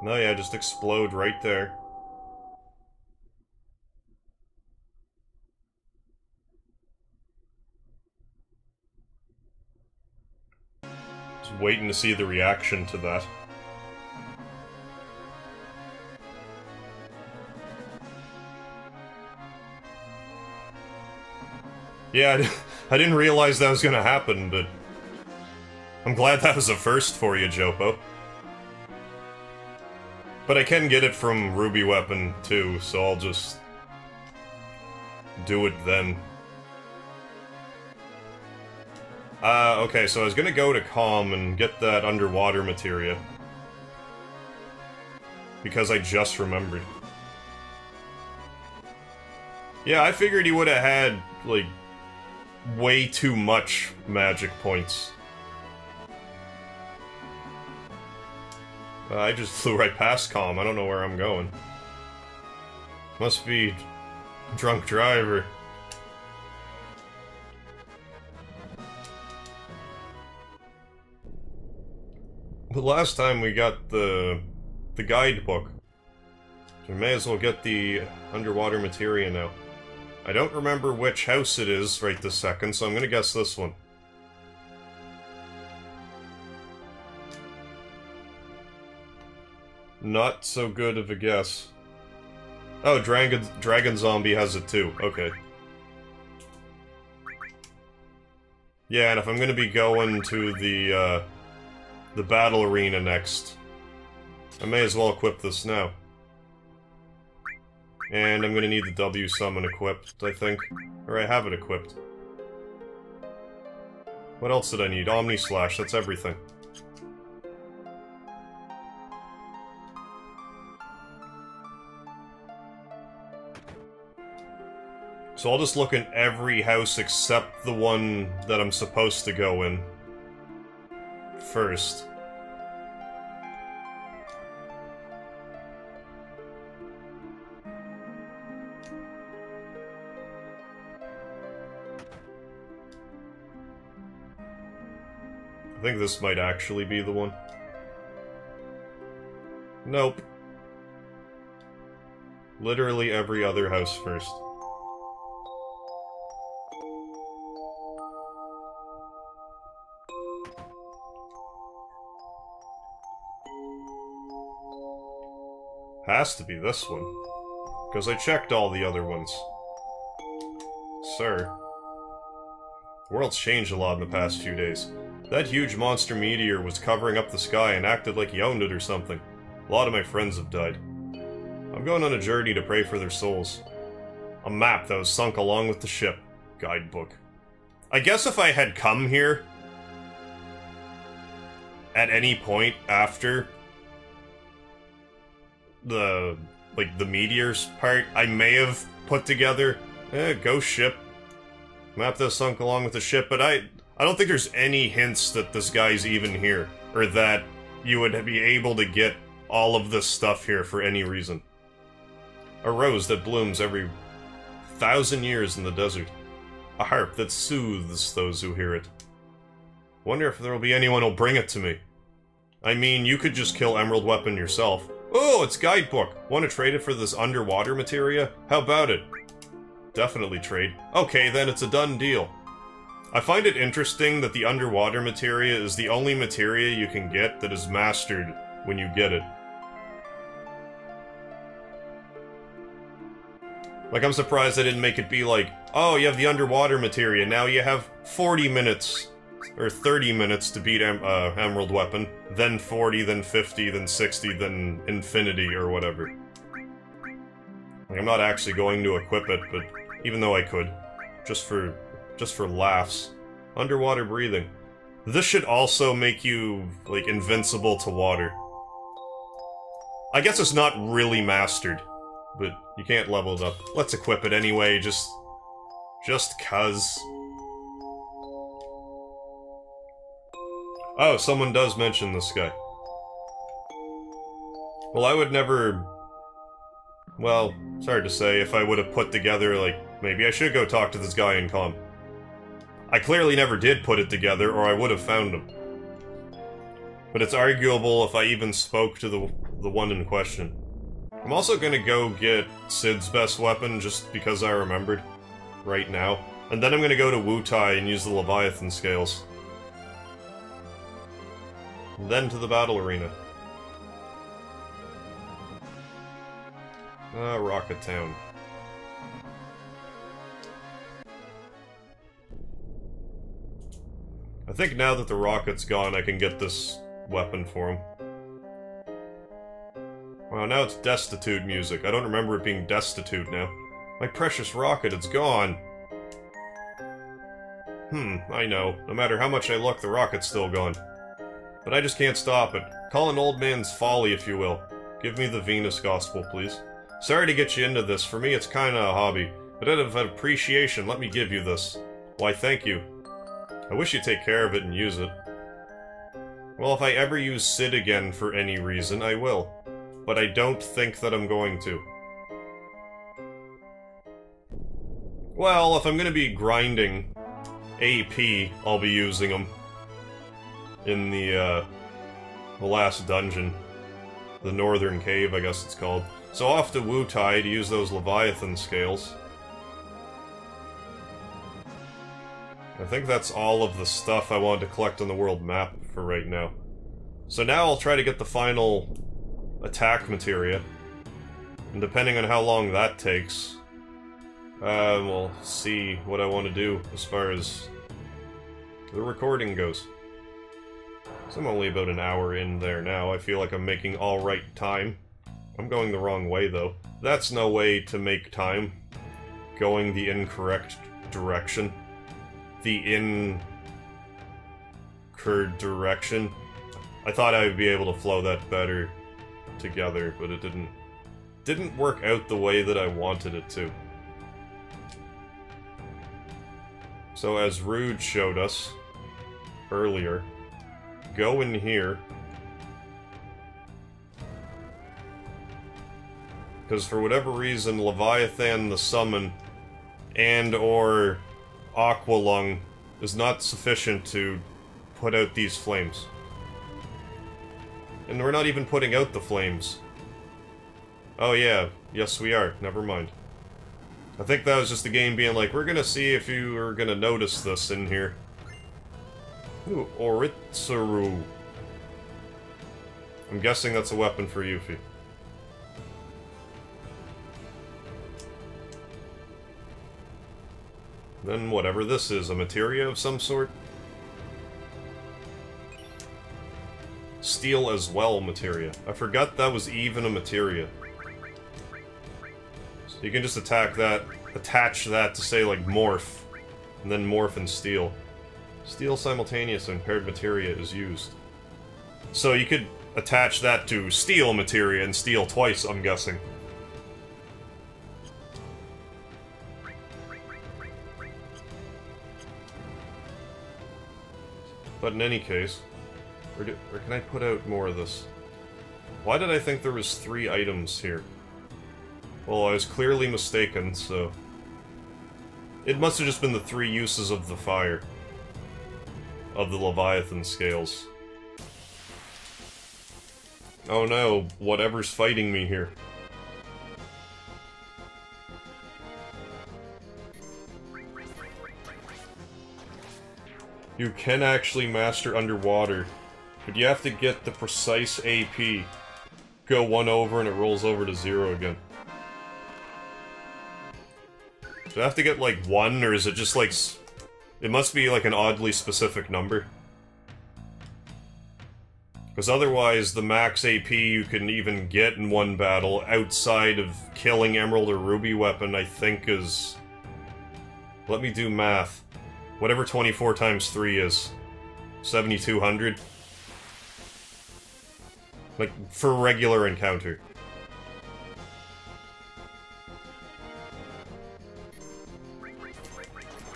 No, yeah, just explode right there. Just waiting to see the reaction to that. Yeah, I didn't realize that was gonna happen, but... I'm glad that was a first for you, Jopo. But I can get it from Ruby Weapon, too, so I'll just... do it then. Okay, so I was gonna go to Calm and get that underwater materia. Because I just remembered. Yeah, I figured he would have had, like, way too much magic points. I just flew right past Calm. I don't know where I'm going. Must be drunk driver. But last time we got the guidebook. So we may as well get the underwater materia now. I don't remember which house it is right this second, so I'm gonna guess this one. Not so good of a guess. Oh, Dragon Zombie has it too. Okay. Yeah, and if I'm gonna be going to the battle arena next, I may as well equip this now. And I'm gonna need the W summon equipped, I think. Or I have it equipped. What else did I need? Omni Slash, that's everything. So I'll just look in every house except the one that I'm supposed to go in first. I think this might actually be the one. Nope. Literally every other house first. Has to be this one. Because I checked all the other ones. Sir. The world's changed a lot in the past few days. That huge monster meteor was covering up the sky and acted like he owned it or something. A lot of my friends have died. I'm going on a journey to pray for their souls. A map that was sunk along with the ship. Guidebook. I guess if I had come here at any point after the meteors part, I may have put together ghost ship. Map that sunk along with the ship, but I don't think there's any hints that this guy's even here, or that you would be able to get all of this stuff here for any reason. A rose that blooms every 1,000 years in the desert. A harp that soothes those who hear it. Wonder if there'll be anyone who'll bring it to me. I mean, you could just kill Emerald Weapon yourself. Oh, it's Guidebook! Want to trade it for this underwater materia? How about it? Definitely trade. Okay, then it's a done deal. I find it interesting that the underwater materia is the only materia you can get that is mastered when you get it. Like, I'm surprised I didn't make it be like, oh, you have the underwater materia, now you have 40 minutes, or 30 minutes to beat Emerald Weapon, then 40, then 50, then 60, then infinity, or whatever. Like, I'm not actually going to equip it, but even though I could, just for laughs. Underwater breathing. This should also make you, like, invincible to water. I guess it's not really mastered, but you can't level it up. Let's equip it anyway, just cuz. Oh, someone does mention this guy. Well, I would never... Well, it's hard to say if I would have put together, like, maybe I should go talk to this guy in comm. I clearly never did put it together, or I would have found him. But it's arguable if I even spoke to the one in question. I'm also gonna go get Sid's best weapon, just because I remembered. Right now. And then I'm gonna go to Wutai and use the Leviathan scales. And then to the battle arena. Rocket Town. I think now that the rocket's gone, I can get this weapon for him. Wow, now it's destitute music. I don't remember it being destitute now. My precious rocket, it's gone! I know. No matter how much I look, the rocket's still gone. But I just can't stop it. Call an old man's folly, if you will. Give me the Venus Gospel, please. Sorry to get you into this. For me, it's kinda a hobby. But out of appreciation, let me give you this. Why, thank you. I wish you'd take care of it and use it. Well, if I ever use Sid again for any reason, I will. But I don't think that I'm going to. Well, if I'm gonna be grinding AP, I'll be using them. In the last dungeon. The Northern Cave, I guess it's called. So off to Wutai to use those Leviathan scales. I think that's all of the stuff I wanted to collect on the world map for right now. So now I'll try to get the final attack materia. And depending on how long that takes, we'll see what I want to do as far as the recording goes. So I'm only about an hour in there now. I feel like I'm making alright time. I'm going the wrong way, though. That's no way to make time. Going the incorrect direction. The incurred direction. I thought I would be able to flow that better together, but it didn't work out the way that I wanted it to. So as Rude showed us earlier, go in here, because for whatever reason Leviathan the Summon and or Aqualung is not sufficient to put out these flames. And we're not even putting out the flames. Oh yeah, yes we are, never mind. I think that was just the game being like, we're gonna see if you are gonna notice this in here. Ooh, Oritsaru. I'm guessing that's a weapon for Yuffie. Then whatever this is, a materia of some sort? Steel as well materia. I forgot that was even a materia. So you can just attack that, attach that to say like morph, and then morph and steel. Steel simultaneous and paired materia is used. So you could attach that to steel materia and steel twice, I'm guessing. But in any case, where can I put out more of this? Why did I think there was 3 items here? Well, I was clearly mistaken, so... It must have just been the 3 uses of the fire. Of the Leviathan scales. Oh no, whatever's fighting me here. You can actually master underwater, but you have to get the precise AP. Go 1 over and it rolls over to 0 again. Do I have to get like 1, or is it just like... It must be like an oddly specific number. Because otherwise, the max AP you can even get in one battle, outside of killing Emerald or Ruby weapon, I think is... Let me do math. Whatever 24 times 3 is. 7,200? Like, for a regular encounter.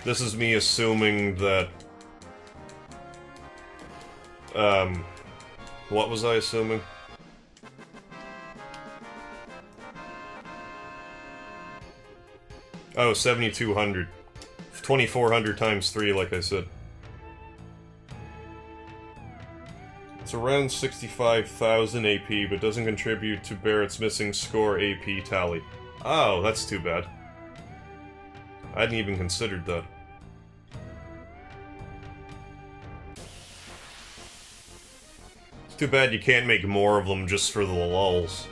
This is me assuming that... What was I assuming? Oh, 7,200. 2,400 times 3, like I said. It's around 65,000 AP, but doesn't contribute to Barrett's missing score AP tally. Oh, that's too bad. I hadn't even considered that. It's too bad you can't make more of them just for the lulz.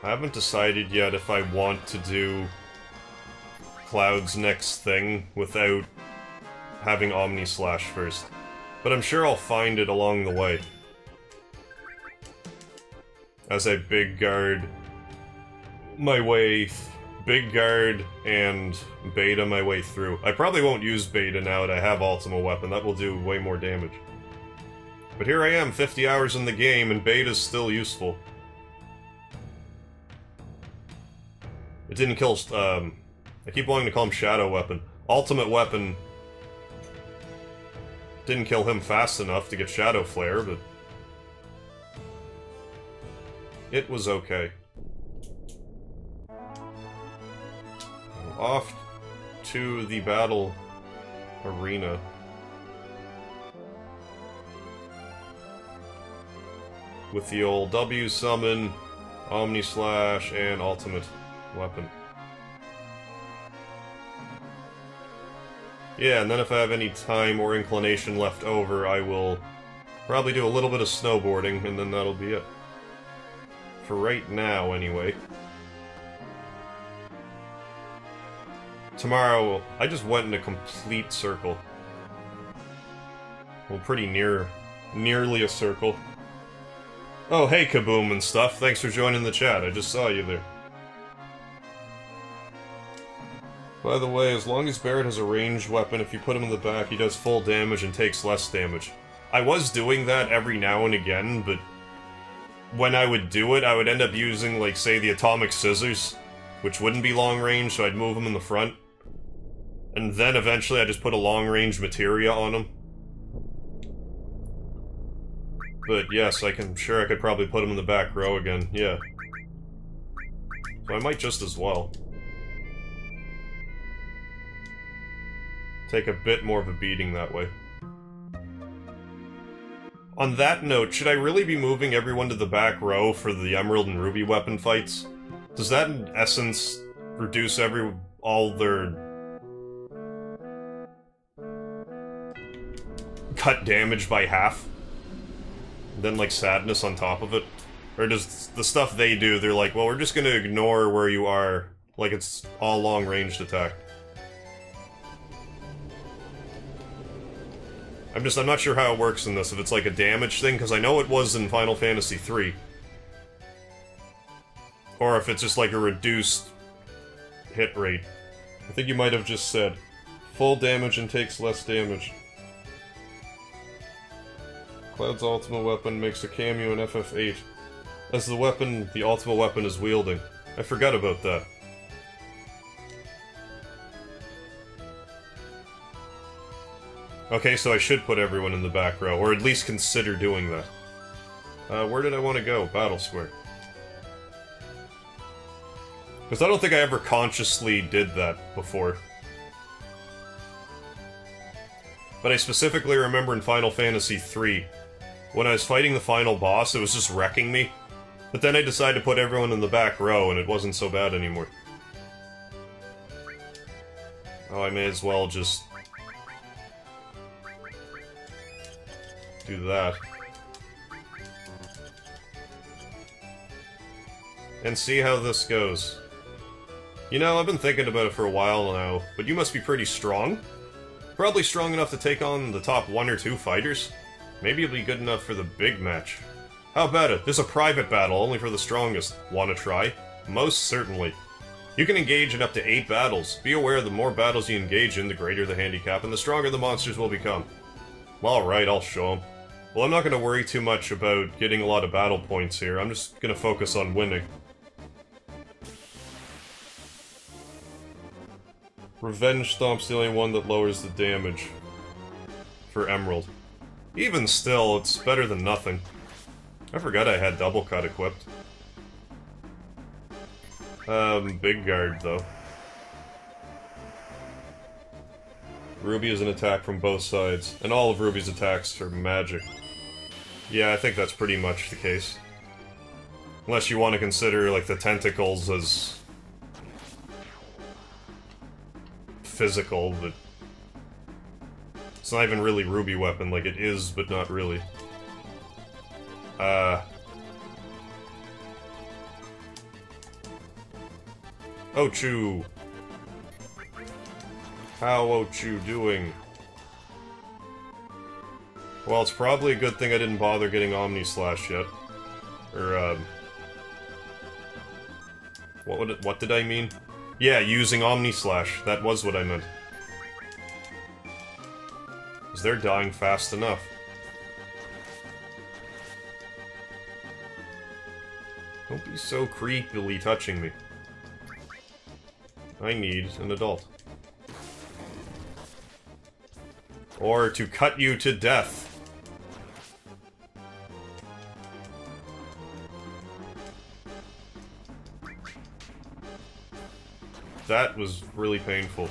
I haven't decided yet if I want to do Cloud's next thing without having Omni Slash first. But I'm sure I'll find it along the way. As I big guard my way... Big guard and beta my way through. I probably won't use beta now that I have Ultima Weapon. That will do way more damage. But here I am, 50 hours in the game, and beta's still useful. It didn't kill, I keep wanting to call him Shadow Weapon. Ultimate Weapon didn't kill him fast enough to get Shadow Flare, but... it was okay. Off to the battle arena. With the old W summon, Omni Slash, and Ultimate Weapon. Yeah, and then if I have any time or inclination left over, I will probably do a little bit of snowboarding, and then that'll be it. For right now, anyway. Tomorrow, I just went in a complete circle. Well, pretty nearly a circle. Oh, hey, Kaboom and stuff. Thanks for joining the chat. I just saw you there. By the way, as long as Barret has a ranged weapon, if you put him in the back, he does full damage and takes less damage. I was doing that every now and again, but when I would do it, I would end up using, like, say, the atomic scissors, which wouldn't be long range, so I'd move him in the front. And then eventually I just put a long range materia on him. But yes, I'm sure I could probably put him in the back row again, yeah. So I might just as well. Take a bit more of a beating that way. On that note, should I really be moving everyone to the back row for the Emerald and Ruby weapon fights? Does that, in essence, reduce all their cut damage by half? Then, like, sadness on top of it? Or does the stuff they do, they're like, well, we're just gonna ignore where you are, like it's all long-ranged attack. I'm not sure how it works in this, if it's like a damage thing, because I know it was in Final Fantasy III. Or if it's just like a reduced hit rate. I think you might have just said, full damage and takes less damage. Cloud's ultimate weapon makes a cameo in FF8. As the weapon the ultimate weapon is wielding. I forgot about that. Okay, so I should put everyone in the back row, or at least consider doing that. Where did I want to go? Battle Square. Because I don't think I ever consciously did that before. But I specifically remember in Final Fantasy III, when I was fighting the final boss, it was just wrecking me. But then I decided to put everyone in the back row, and it wasn't so bad anymore. Oh, I may as well just do that. And see how this goes. You know, I've been thinking about it for a while now, but you must be pretty strong? Probably strong enough to take on the top 1 or 2 fighters? Maybe it'll be good enough for the big match. How about it? There's a private battle only for the strongest. Wanna try? Most certainly. You can engage in up to 8 battles. Be aware the more battles you engage in, the greater the handicap, and the stronger the monsters will become. Alright, I'll show them. Well, I'm not gonna worry too much about getting a lot of battle points here. I'm just gonna focus on winning. Revenge Stomp's the only one that lowers the damage. For Emerald. Even still, it's better than nothing. I forgot I had Double Cut equipped. Big Guard, though. Ruby is an attack from both sides, and all of Ruby's attacks are magic. Yeah, I think that's pretty much the case. Unless you want to consider, like, the tentacles as physical, but it's not even really Ruby weapon, like it is, but not really. Ochu! How Ochu doing? Well, it's probably a good thing I didn't bother getting Omni Slash yet. Or, what did I mean? Yeah, using Omni Slash. That was what I meant. Because they're dying fast enough. Don't be so creepily touching me. I need an adult. Or to cut you to death. That was really painful.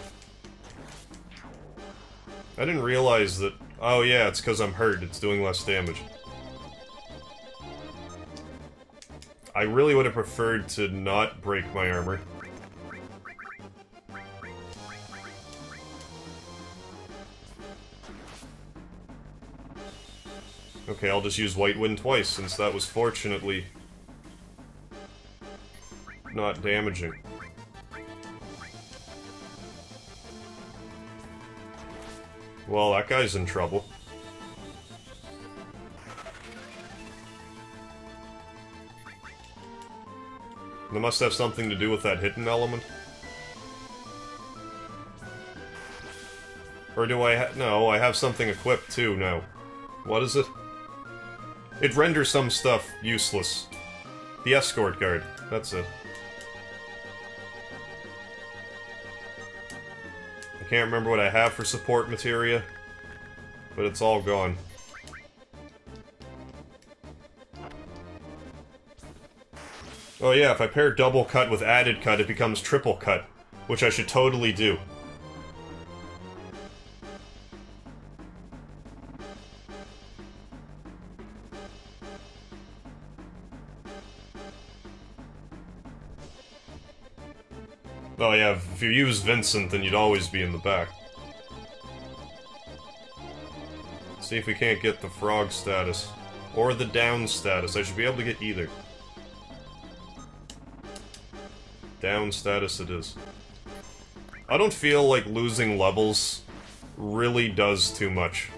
I didn't realize that... Oh yeah, it's because I'm hurt. It's doing less damage. I really would have preferred to not break my armor. Okay, I'll just use White Wind twice, since that was fortunately not damaging. Well, that guy's in trouble. That must have something to do with that hidden element. Or do I no, I have something equipped too now. What is it? It renders some stuff useless. The escort guard, that's it. I can't remember what I have for support materia, but it's all gone. Oh yeah, if I pair double cut with added cut, it becomes triple cut, which I should totally do. Oh yeah, if you use Vincent, then you'd always be in the back. See if we can't get the frog status. Or the down status. I should be able to get either. Down status it is. I don't feel like losing levels really does too much.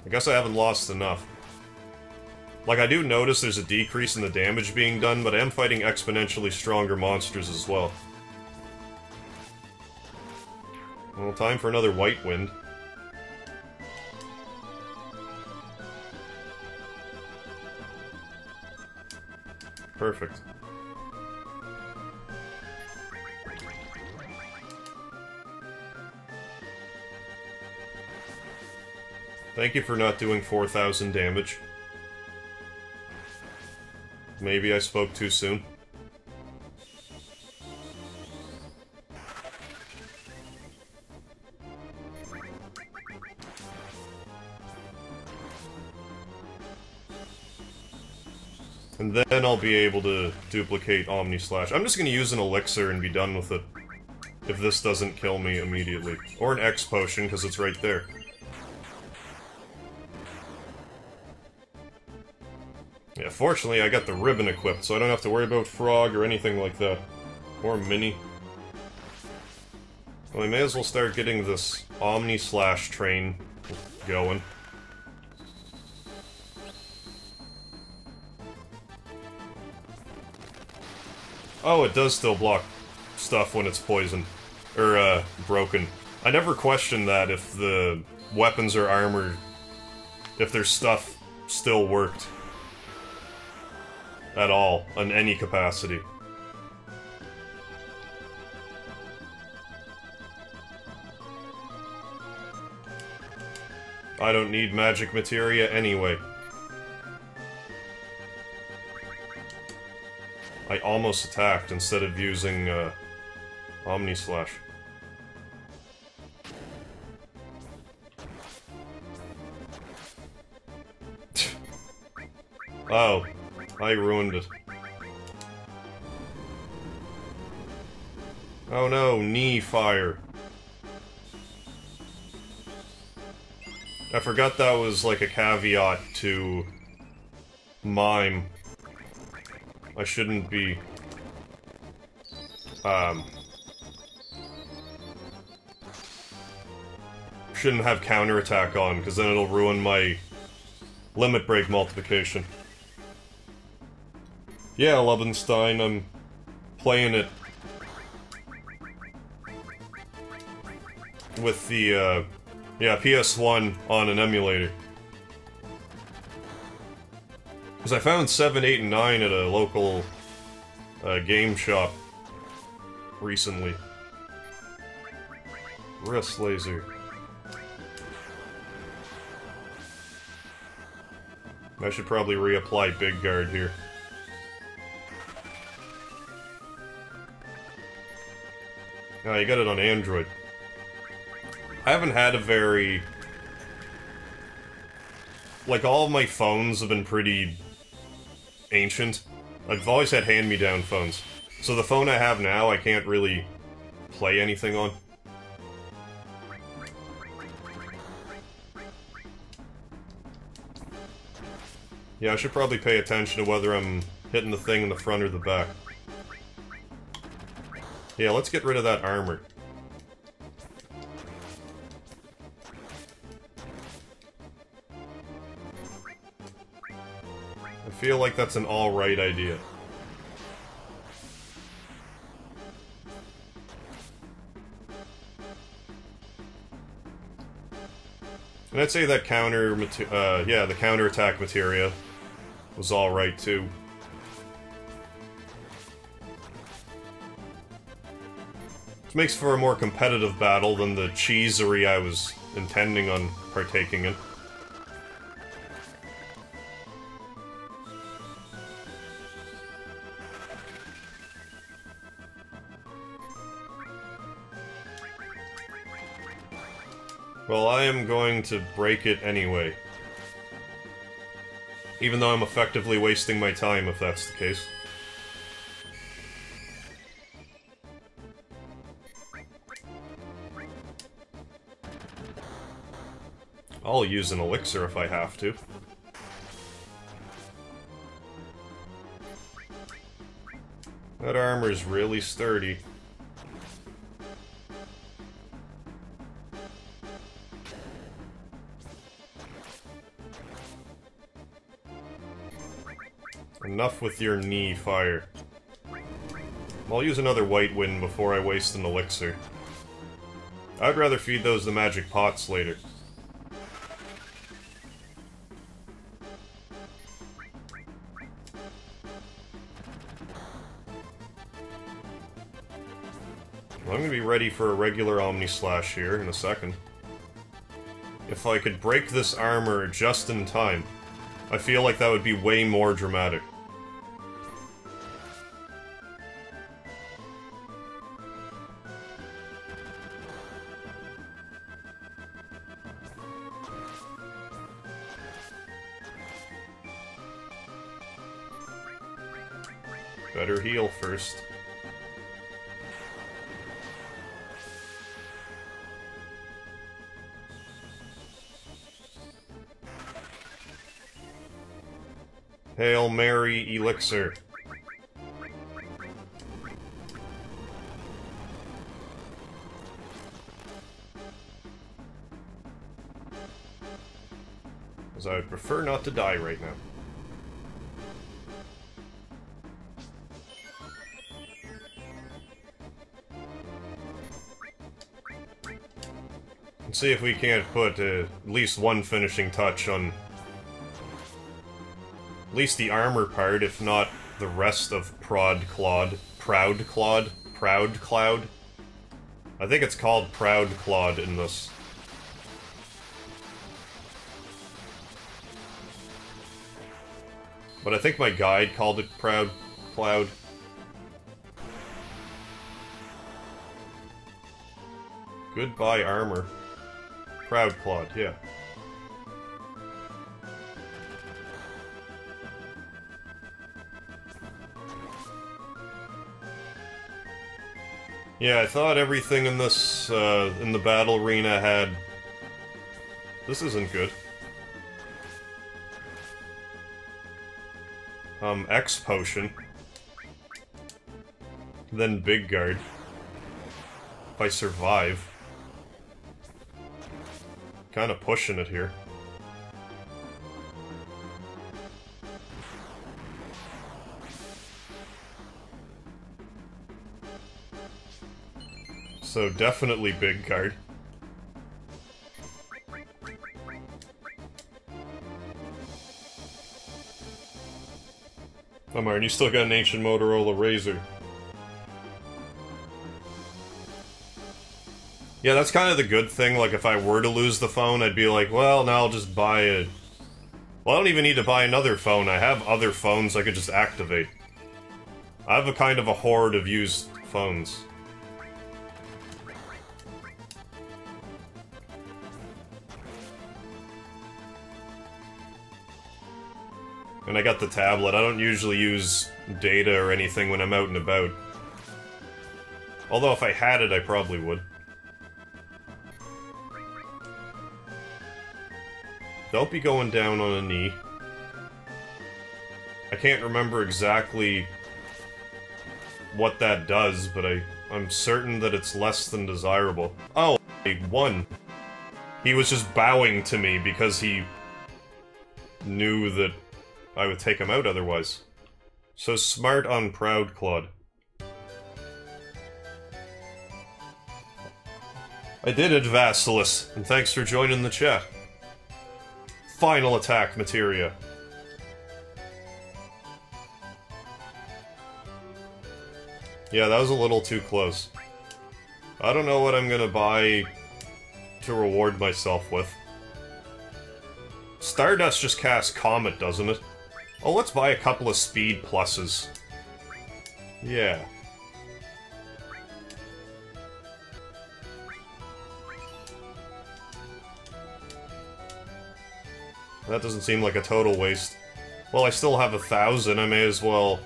I guess I haven't lost enough. Like, I do notice there's a decrease in the damage being done, but I am fighting exponentially stronger monsters as well. Well, time for another White Wind. Perfect. Thank you for not doing 4,000 damage. Maybe I spoke too soon. And then I'll be able to duplicate Omni Slash. I'm just gonna use an elixir and be done with it. If this doesn't kill me immediately. Or an X potion, because it's right there. Yeah, fortunately I got the ribbon equipped, so I don't have to worry about frog or anything like that. Or mini. Well, I may as well start getting this Omni Slash train going. Oh, it does still block stuff when it's poisoned. Or, broken. I never questioned that if the weapons or armor, if their stuff still worked. At all, in any capacity. I don't need magic materia anyway. I almost attacked instead of using, Omni Slash. Oh. I ruined it. Oh no, knee fire. I forgot that was like a caveat to mime. I shouldn't be... shouldn't have counterattack on, because then it'll ruin my limit break multiplication. Yeah, Lebenstein, I'm playing it with the, yeah, PS1 on an emulator. Because I found 7, 8, and 9 at a local game shop recently. Wrist laser. I should probably reapply Big Guard here. Oh, you got it on Android. I haven't had a very... Like, all of my phones have been pretty... ancient. I've always had hand-me-down phones. So the phone I have now, I can't really play anything on. Yeah, I should probably pay attention to whether I'm hitting the thing in the front or the back. Yeah, let's get rid of that armor. feel like that's an alright idea. And I'd say that the counterattack materia was alright too. This makes for a more competitive battle than the cheesery I was intending on partaking in. Well, I am going to break it anyway. Even though I'm effectively wasting my time, if that's the case. I'll use an elixir if I have to. That armor's really sturdy. Enough with your knee fire. I'll use another white wind before I waste an elixir. I'd rather feed those the magic pots later. I'm gonna be ready for a regular Omni Slash here in a second. If I could break this armor just in time, I feel like that would be way more dramatic. Better heal first. Hail Mary Elixir. As I would prefer not to die right now. Let's see if we can't put at least one finishing touch on at least the armor part, if not the rest of Proud Cloud. I think it's called Proud Cloud in this. But I think my guide called it Proud Cloud. Goodbye armor. Proud Cloud, yeah. Yeah, I thought everything in this, in the battle arena had... This isn't good. X potion. Then Big Guard. If I survive. Kinda pushing it here. So definitely Big Guard. Oh, Martin, you still got an ancient Motorola Razr. Yeah, that's kind of the good thing. Like, if I were to lose the phone, I'd be like, well, now I'll just buy a... Well, I don't even need to buy another phone. I have other phones I could just activate. I have a kind of a horde of used phones. And I got the tablet. I don't usually use data or anything when I'm out and about. Although if I had it, I probably would. Don't be going down on a knee. I can't remember exactly what that does, but I'm certain that it's less than desirable. Oh, I won. He was just bowing to me because he knew that I would take him out otherwise. So smart on Proud Claude. I did it, Vasilis, and thanks for joining the chat. Final attack, Materia. Yeah, that was a little too close. I don't know what I'm gonna buy to reward myself with. Stardust just casts Comet, doesn't it? Oh, let's buy a couple of speed pluses. Yeah. That doesn't seem like a total waste. Well, I still have 1,000, I may as well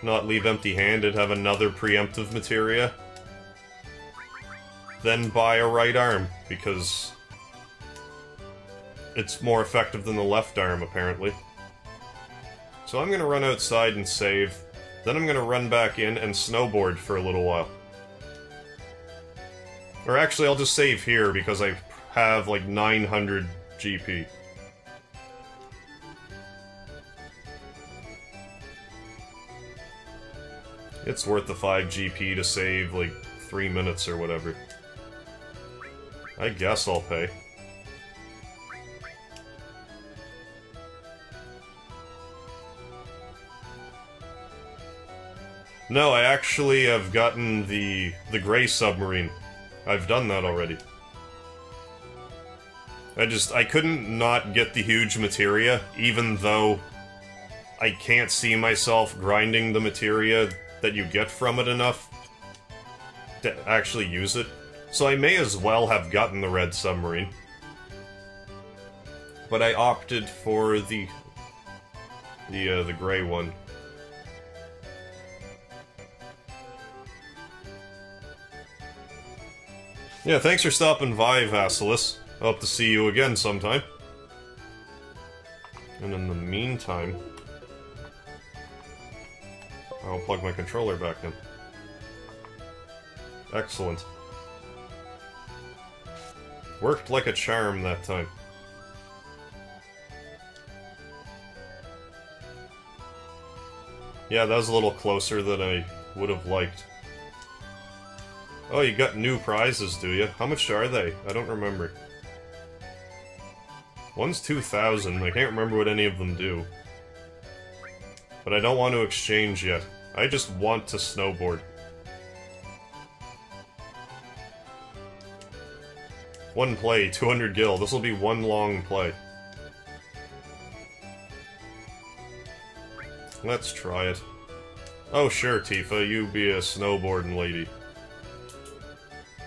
not leave empty-handed, have another preemptive materia. Then buy a right arm, because it's more effective than the left arm, apparently. So I'm gonna run outside and save, then I'm gonna run back in and snowboard for a little while. Or actually, I'll just save here, because I have like 900 GP. It's worth the 5 GP to save, like, 3 minutes or whatever. I guess I'll pay. No, I actually have gotten the gray submarine. I've done that already. I couldn't not get the huge materia, even though I can't see myself grinding the materia that you get from it enough to actually use it. So I may as well have gotten the red submarine. But I opted for the gray one. Yeah, thanks for stopping by, Vasilis. I hope to see you again sometime. And in the meantime, I'll plug my controller back in. Excellent. Worked like a charm that time. Yeah, that was a little closer than I would have liked. Oh, you got new prizes, do you? How much are they? I don't remember. One's 2,000. I can't remember what any of them do. But I don't want to exchange yet. I just want to snowboard. One play, 200 gil. This will be one long play. Let's try it. Oh sure, Tifa, you be a snowboarding lady.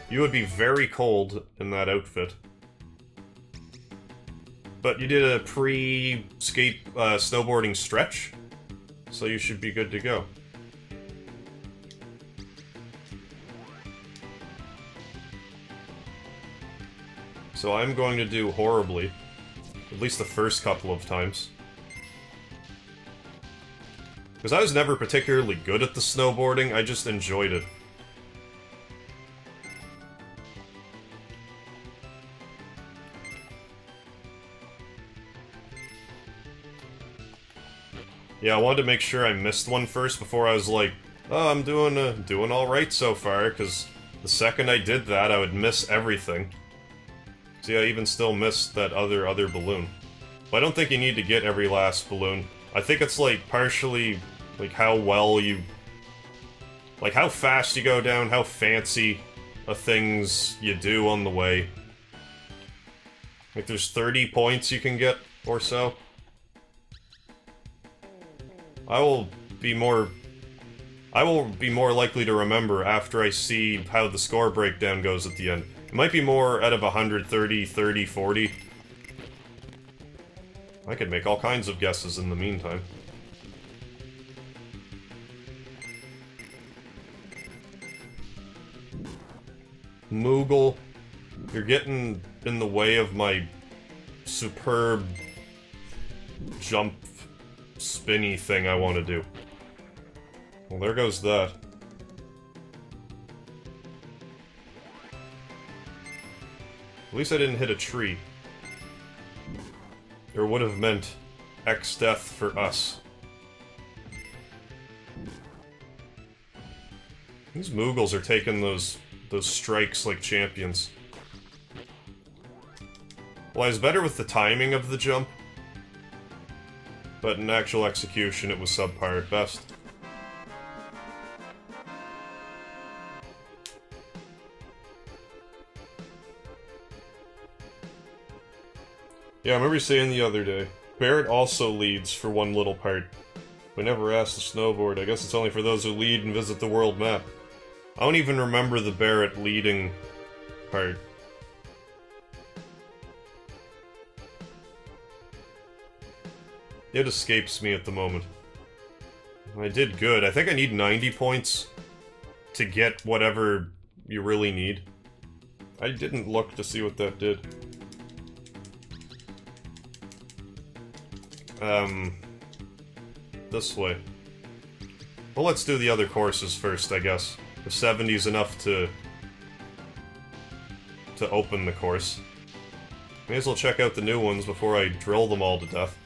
You would be very cold in that outfit. But you did a pre-skate snowboarding stretch, so you should be good to go. So I'm going to do horribly, at least the first couple of times. Because I was never particularly good at the snowboarding, I just enjoyed it. Yeah, I wanted to make sure I missed one first before I was like, oh, I'm doing alright so far, because the second I did that, I would miss everything. See, I even still missed that other balloon. But I don't think you need to get every last balloon. I think it's, like, partially, like, how well you... like, how fast you go down, how fancy things you do on the way. Like, there's 30 points you can get, or so. I will be more likely to remember after I see how the score breakdown goes at the end. It might be more out of 130, 30, 40. I could make all kinds of guesses in the meantime. Moogle, you're getting in the way of my superb jump spinny thing I want to do. Well, there goes that. At least I didn't hit a tree. Or would have meant X death for us. These Moogles are taking those strikes like champions. Well, I was better with the timing of the jump, but in actual execution it was subpar at best. Yeah, I remember saying the other day, Barret also leads for one little part. We never asked to snowboard. I guess it's only for those who lead and visit the world map. I don't even remember the Barret leading part. It escapes me at the moment. I did good. I think I need 90 points to get whatever you really need. I didn't look to see what that did. This way. Well, let's do the other courses first, I guess. The 70's enough to open the course. May as well check out the new ones before I drill them all to death.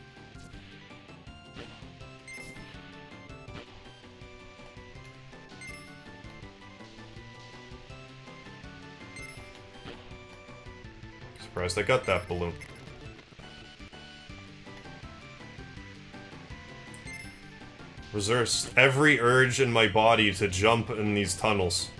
Surprised I got that balloon. Reserves every urge in my body to jump in these tunnels.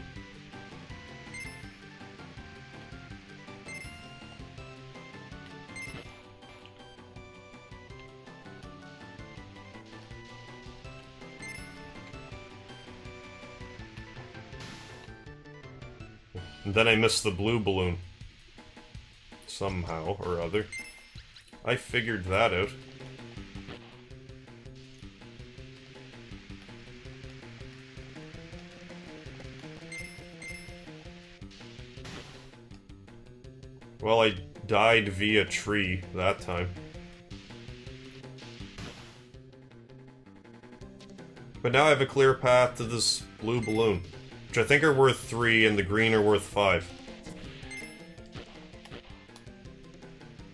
And then I missed the blue balloon. Somehow or other. I figured that out. Well, I died via tree that time. But now I have a clear path to this blue balloon, which I think are worth 3 and the green are worth 5.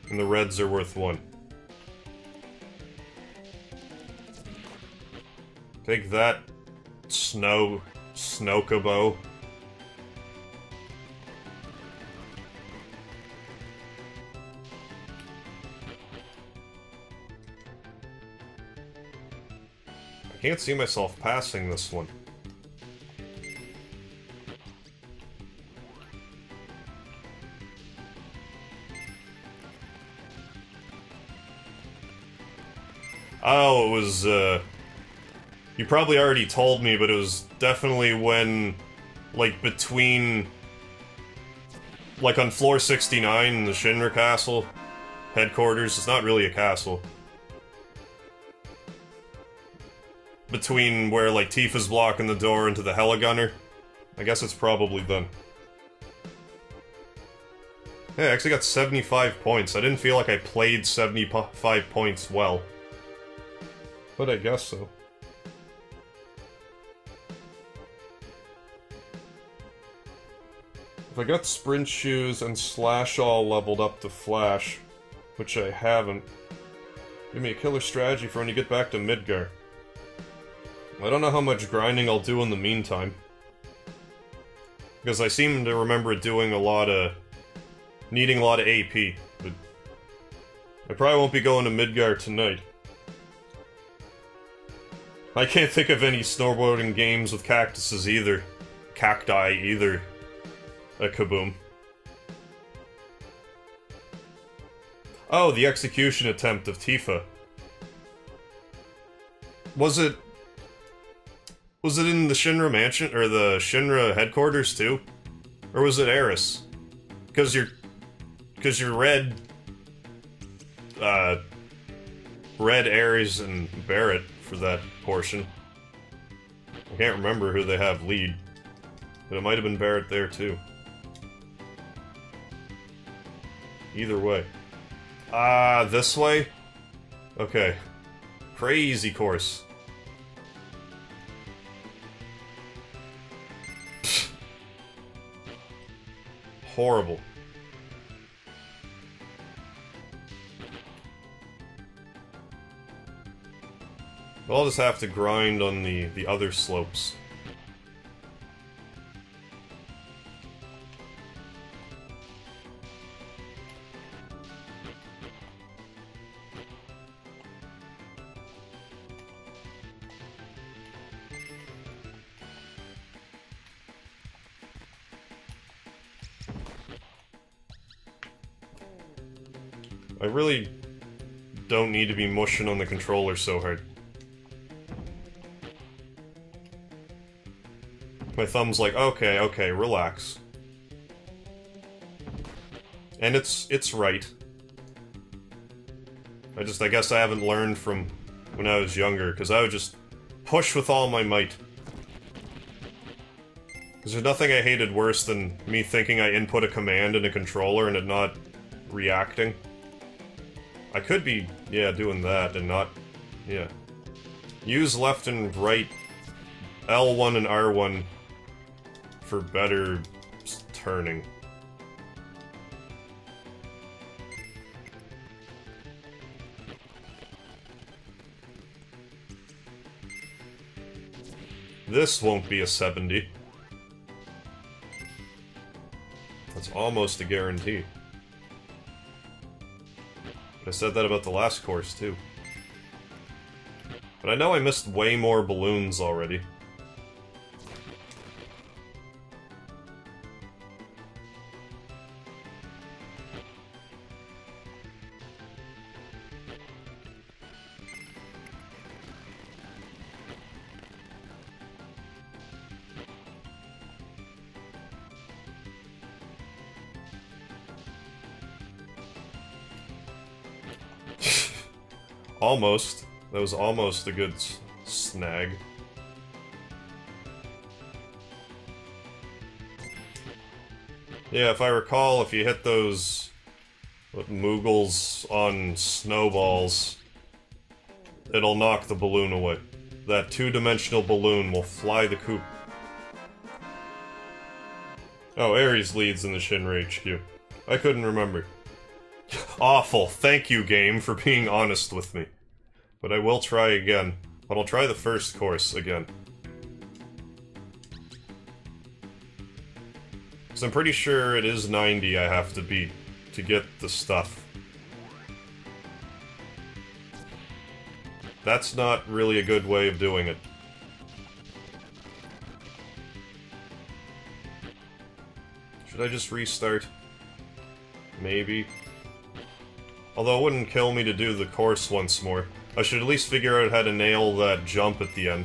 And the reds are worth 1. Take that, Snowcabo. I can't see myself passing this one. Oh, it was, you probably already told me, but it was definitely when, like, between, like, on floor 69 in the Shinra castle headquarters. It's not really a castle. Between where, like, Tifa's blocking the door into the Heligunner. I guess it's probably then. Hey, I actually got 75 points. I didn't feel like I played 75 points well. But I guess so. If I got sprint shoes and slash all leveled up to flash, which I haven't, give me a killer strategy for when you get back to Midgar. I don't know how much grinding I'll do in the meantime. Because I seem to remember doing a lot of... needing a lot of AP, but... I probably won't be going to Midgar tonight. I can't think of any snowboarding games with cactuses either. Cacti either. A kaboom. Oh, the execution attempt of Tifa. Was it in the Shinra mansion, or the Shinra headquarters too? Or was it Eris? Because you're Red, Ares, and Barret for that portion. I can't remember who they have lead, but it might have been Barret there too. Either way. This way? Okay. Crazy course. Horrible. Well, I'll just have to grind on the other slopes. I really don't need to be mushing on the controller so hard. My thumb's like, okay, okay, relax. And it's right. I guess I haven't learned from when I was younger, because I would just push with all my might. Because there's nothing I hated worse than me thinking I input a command in a controller and it not reacting. I could be, yeah, doing that and not, yeah. Use left and right, L1 and R1 for better turning. This won't be a 70. That's almost a guarantee. I said that about the last course, too. But I know I missed way more balloons already. Almost. That was almost a good snag. Yeah, if I recall, if you hit those Moogles on snowballs, it'll knock the balloon away. That two-dimensional balloon will fly the coop. Oh, Ares leads in the Shinra HQ. I couldn't remember. Awful. Thank you, game, for being honest with me. But I will try again. But I'll try the first course again. Because I'm pretty sure it is 90 I have to beat to get the stuff. That's not really a good way of doing it. Should I just restart? Maybe. Although it wouldn't kill me to do the course once more. I should at least figure out how to nail that jump at the end.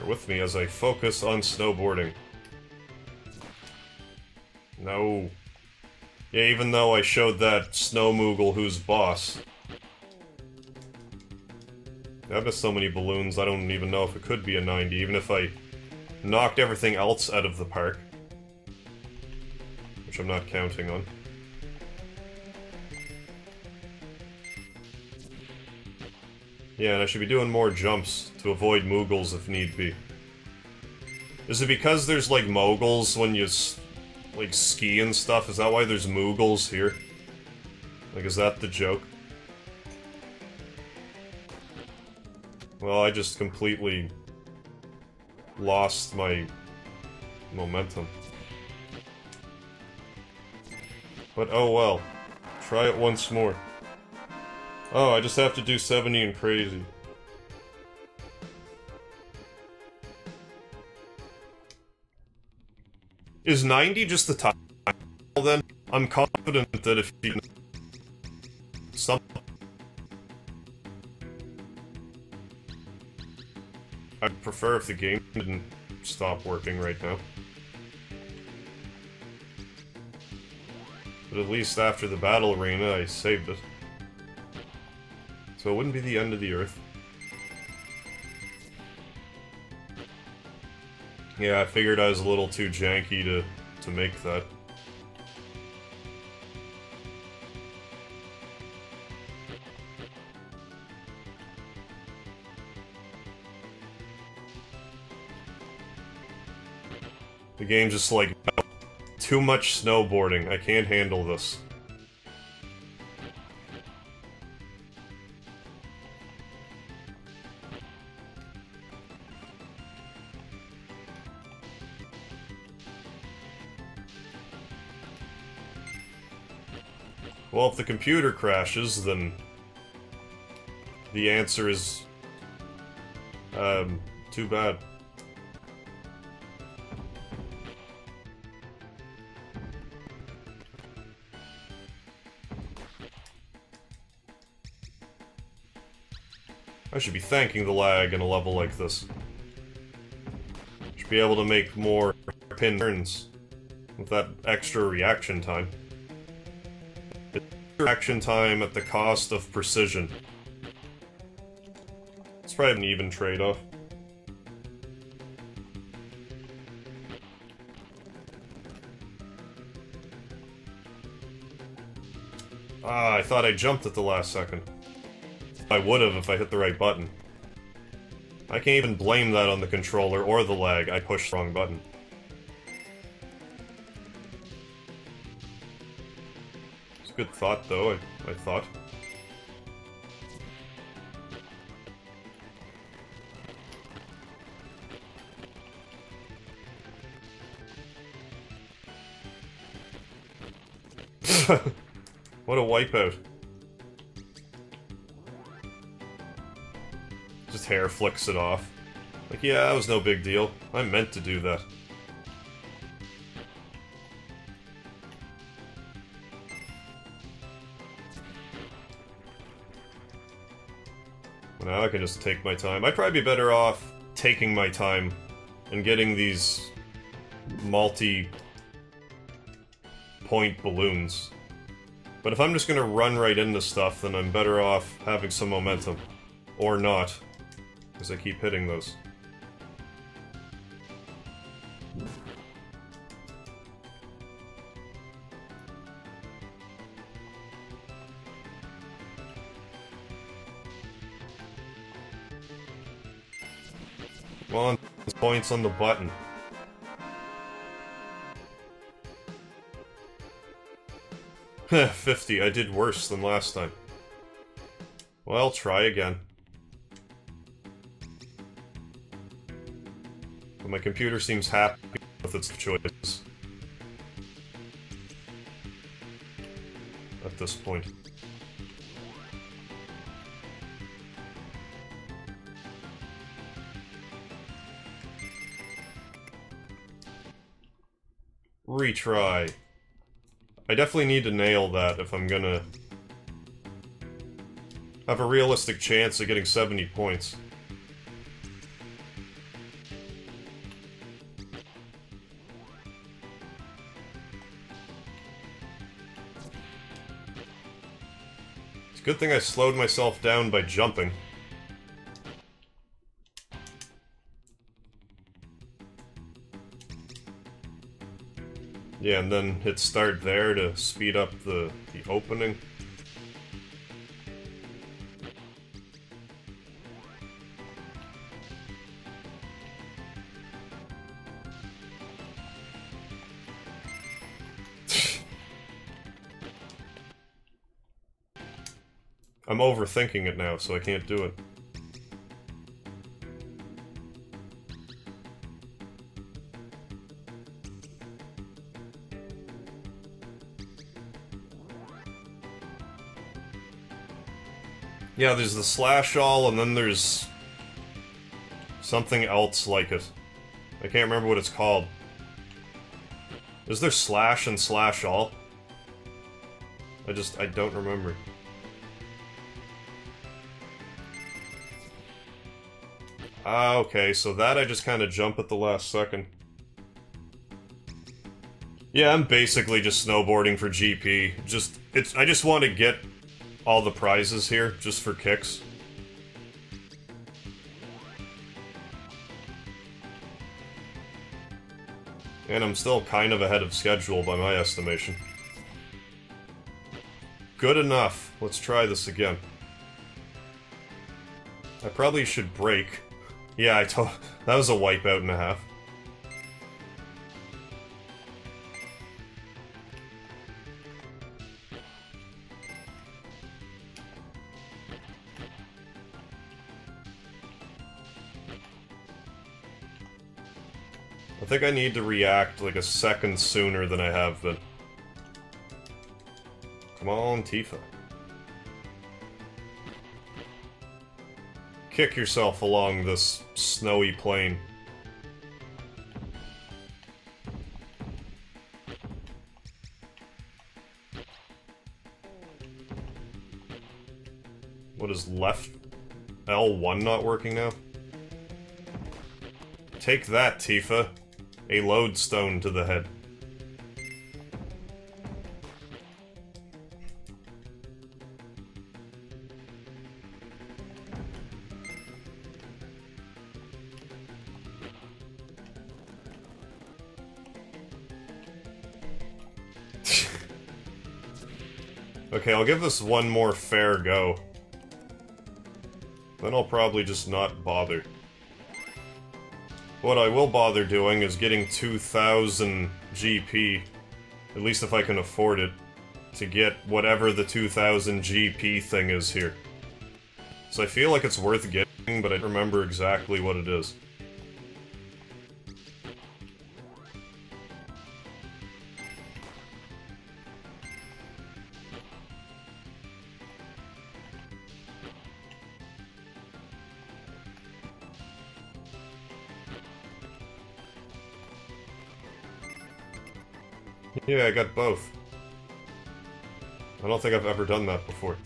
With me as I focus on snowboarding. No. Yeah, even though I showed that Snow Moogle who's boss. I missed so many balloons, I don't even know if it could be a 90, even if I knocked everything else out of the park. Which I'm not counting on. Yeah, and I should be doing more jumps to avoid Moogles if need be. Is it because there's, like, moguls when you, like, ski and stuff? Is that why there's Moogles here? Like, is that the joke? Well, I just completely lost my momentum. But oh well. Try it once more. Oh, I just have to do 70 and crazy. Is 90 just the time? Well then, I'm confident that if you... I'd prefer if the game didn't stop working right now. But at least after the battle arena, I saved it. So it wouldn't be the end of the earth. Yeah, I figured I was a little too janky to to make that. The game just like, too much snowboarding, I can't handle this. Well, if the computer crashes, then the answer is, too bad. I should be thanking the lag in a level like this. Should be able to make more pin turns with that extra reaction time. Reaction time at the cost of precision. It's probably an even trade-off. Ah, I thought I jumped at the last second. I would've if I hit the right button. I can't even blame that on the controller or the lag, I pushed the wrong button. It's a good thought, though, I thought. What a wipeout. Just hair flicks it off. Like, yeah, that was no big deal. I meant to do that. Well, now I can just take my time. I'd probably be better off taking my time and getting these multi-point balloons. But if I'm just gonna run right into stuff, then I'm better off having some momentum. Or not. Because I keep hitting those. Come on, points on the button. Heh, 50. I did worse than last time. Well, try again. But my computer seems happy with its choices. At this point. Retry. I definitely need to nail that if I'm gonna have a realistic chance of getting 70 points. It's a good thing I slowed myself down by jumping. Yeah, and then hit start there to speed up the opening. I'm overthinking it now, so I can't do it. Yeah, there's the slash all, and then there's something else like it. I can't remember what it's called. Is there slash and slash all? I don't remember. Ah, okay, so that I just kind of jump at the last second. Yeah, I'm basically just snowboarding for GP. I just want to get all the prizes here, just for kicks. And I'm still kind of ahead of schedule by my estimation. Good enough. Let's try this again. I probably should break. Yeah, that was a wipeout and a half. I think I need to react like a second sooner than I have been. Come on, Tifa. Kick yourself along this snowy plain. What is left? L1 not working now? Take that, Tifa. A lodestone to the head. Okay, I'll give this one more fair go. Then I'll probably just not bother. What I will bother doing is getting 2,000 GP, at least if I can afford it, to get whatever the 2,000 GP thing is here. So I feel like it's worth getting, but I don't remember exactly what it is. Yeah, I got both. I don't think I've ever done that before.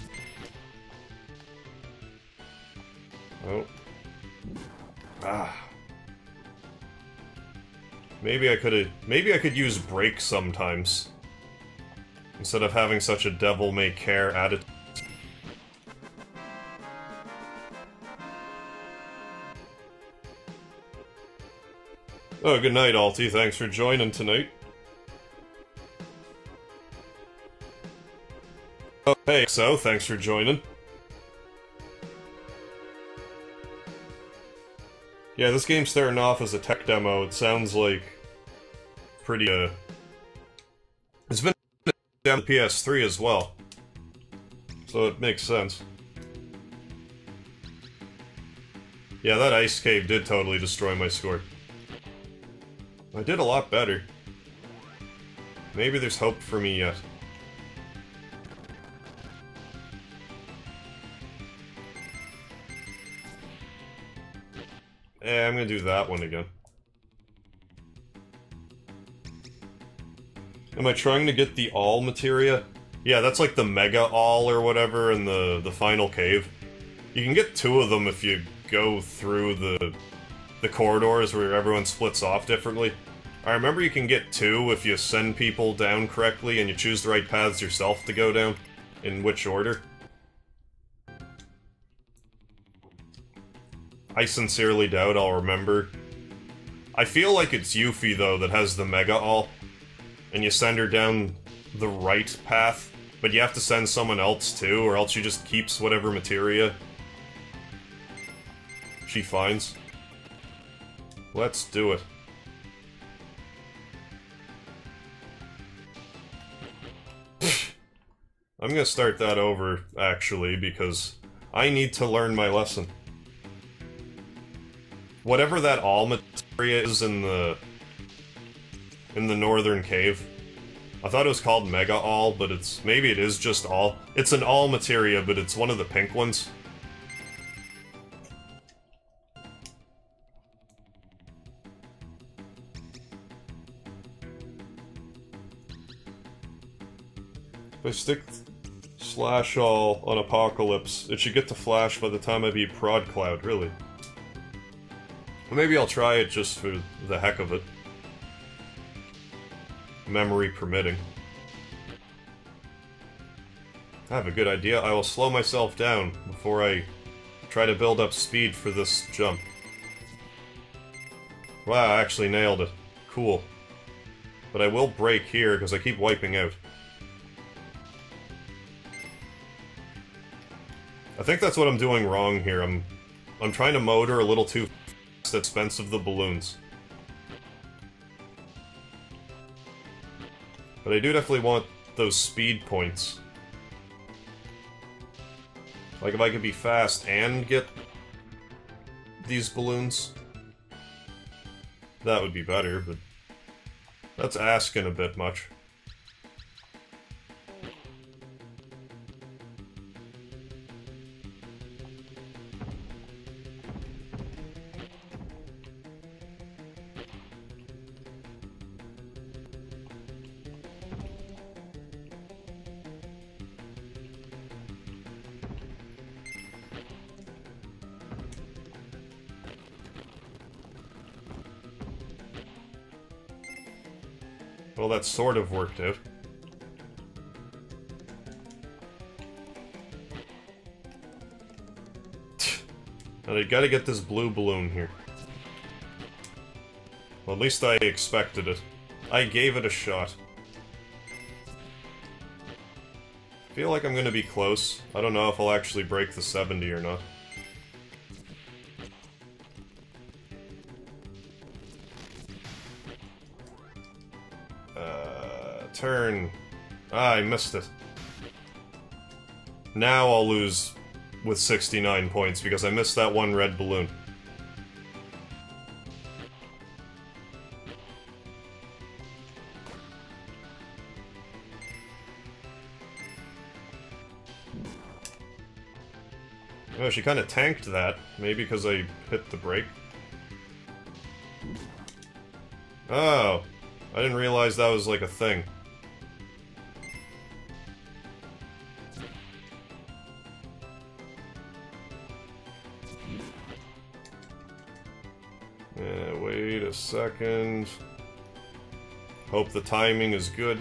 Oh. Ah. Maybe I could use break sometimes. Instead of having such a devil-may-care attitude. Oh, good night, Alti. Thanks for joining tonight. Oh, hey, so thanks for joining. Yeah, this game's starting off as a tech demo. It sounds like pretty, it's been down the PS3 as well. So it makes sense. Yeah, that ice cave did totally destroy my score. I did a lot better. Maybe there's hope for me yet. Yeah, I'm gonna do that one again. Am I trying to get the all materia? Yeah, that's like the mega all or whatever in the final cave. You can get 2 of them if you go through the corridors where everyone splits off differently. I remember you can get 2 if you send people down correctly and you choose the right paths yourself to go down. In which order. I sincerely doubt I'll remember. I feel like it's Yuffie, though, that has the Mega All. And you send her down the right path, but you have to send someone else, too, or else she just keeps whatever materia she finds. Let's do it. I'm gonna start that over, actually, because I need to learn my lesson. Whatever that all materia is in the northern cave. I thought it was called Mega All, but maybe it is just all. It's an all materia, but it's one of the pink ones. If I stick slash all on Apocalypse, it should get to Flash by the time I beat Prod Cloud, really. Maybe I'll try it just for the heck of it. Memory permitting. I have a good idea. I will slow myself down before I try to build up speed for this jump. Wow, I actually nailed it. Cool. But I will break here, because I keep wiping out. I think that's what I'm doing wrong here. I'm trying to motor a little too fast at the expense of the balloons. But I do definitely want those speed points. Like, if I could be fast and get these balloons, that would be better, but that's asking a bit much. Well, that sort of worked out. And I gotta get this blue balloon here. Well, at least I expected it. I gave it a shot. I feel like I'm gonna be close. I don't know if I'll actually break the 70 or not. Turn. Ah, I missed it. Now I'll lose with 69 points because I missed that one red balloon. Oh, she kind of tanked that. Maybe because I hit the brake. Oh, I didn't realize that was like a thing. Wait a second. Hope the timing is good.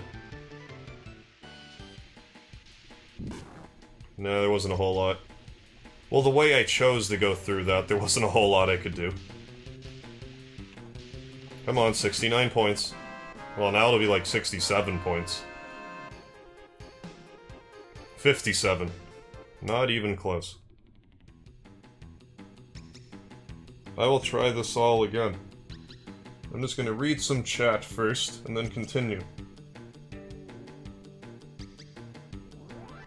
No, there wasn't a whole lot. Well, the way I chose to go through that, there wasn't a whole lot I could do. Come on, 69 points. Well, now it'll be like 67 points. 57. Not even close. I will try this all again. I'm just gonna read some chat first, and then continue.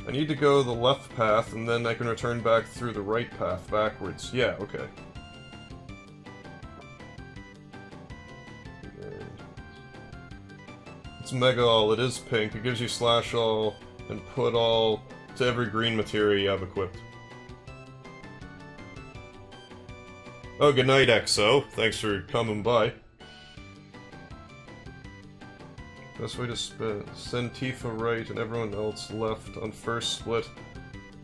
I need to go the left path, and then I can return back through the right path backwards. Yeah, okay. It's Mega All, it is pink. It gives you slash all and put all to every green materia you have equipped. Oh, good night, XO. Thanks for coming by. Best way to send Tifa right and everyone else left on first split.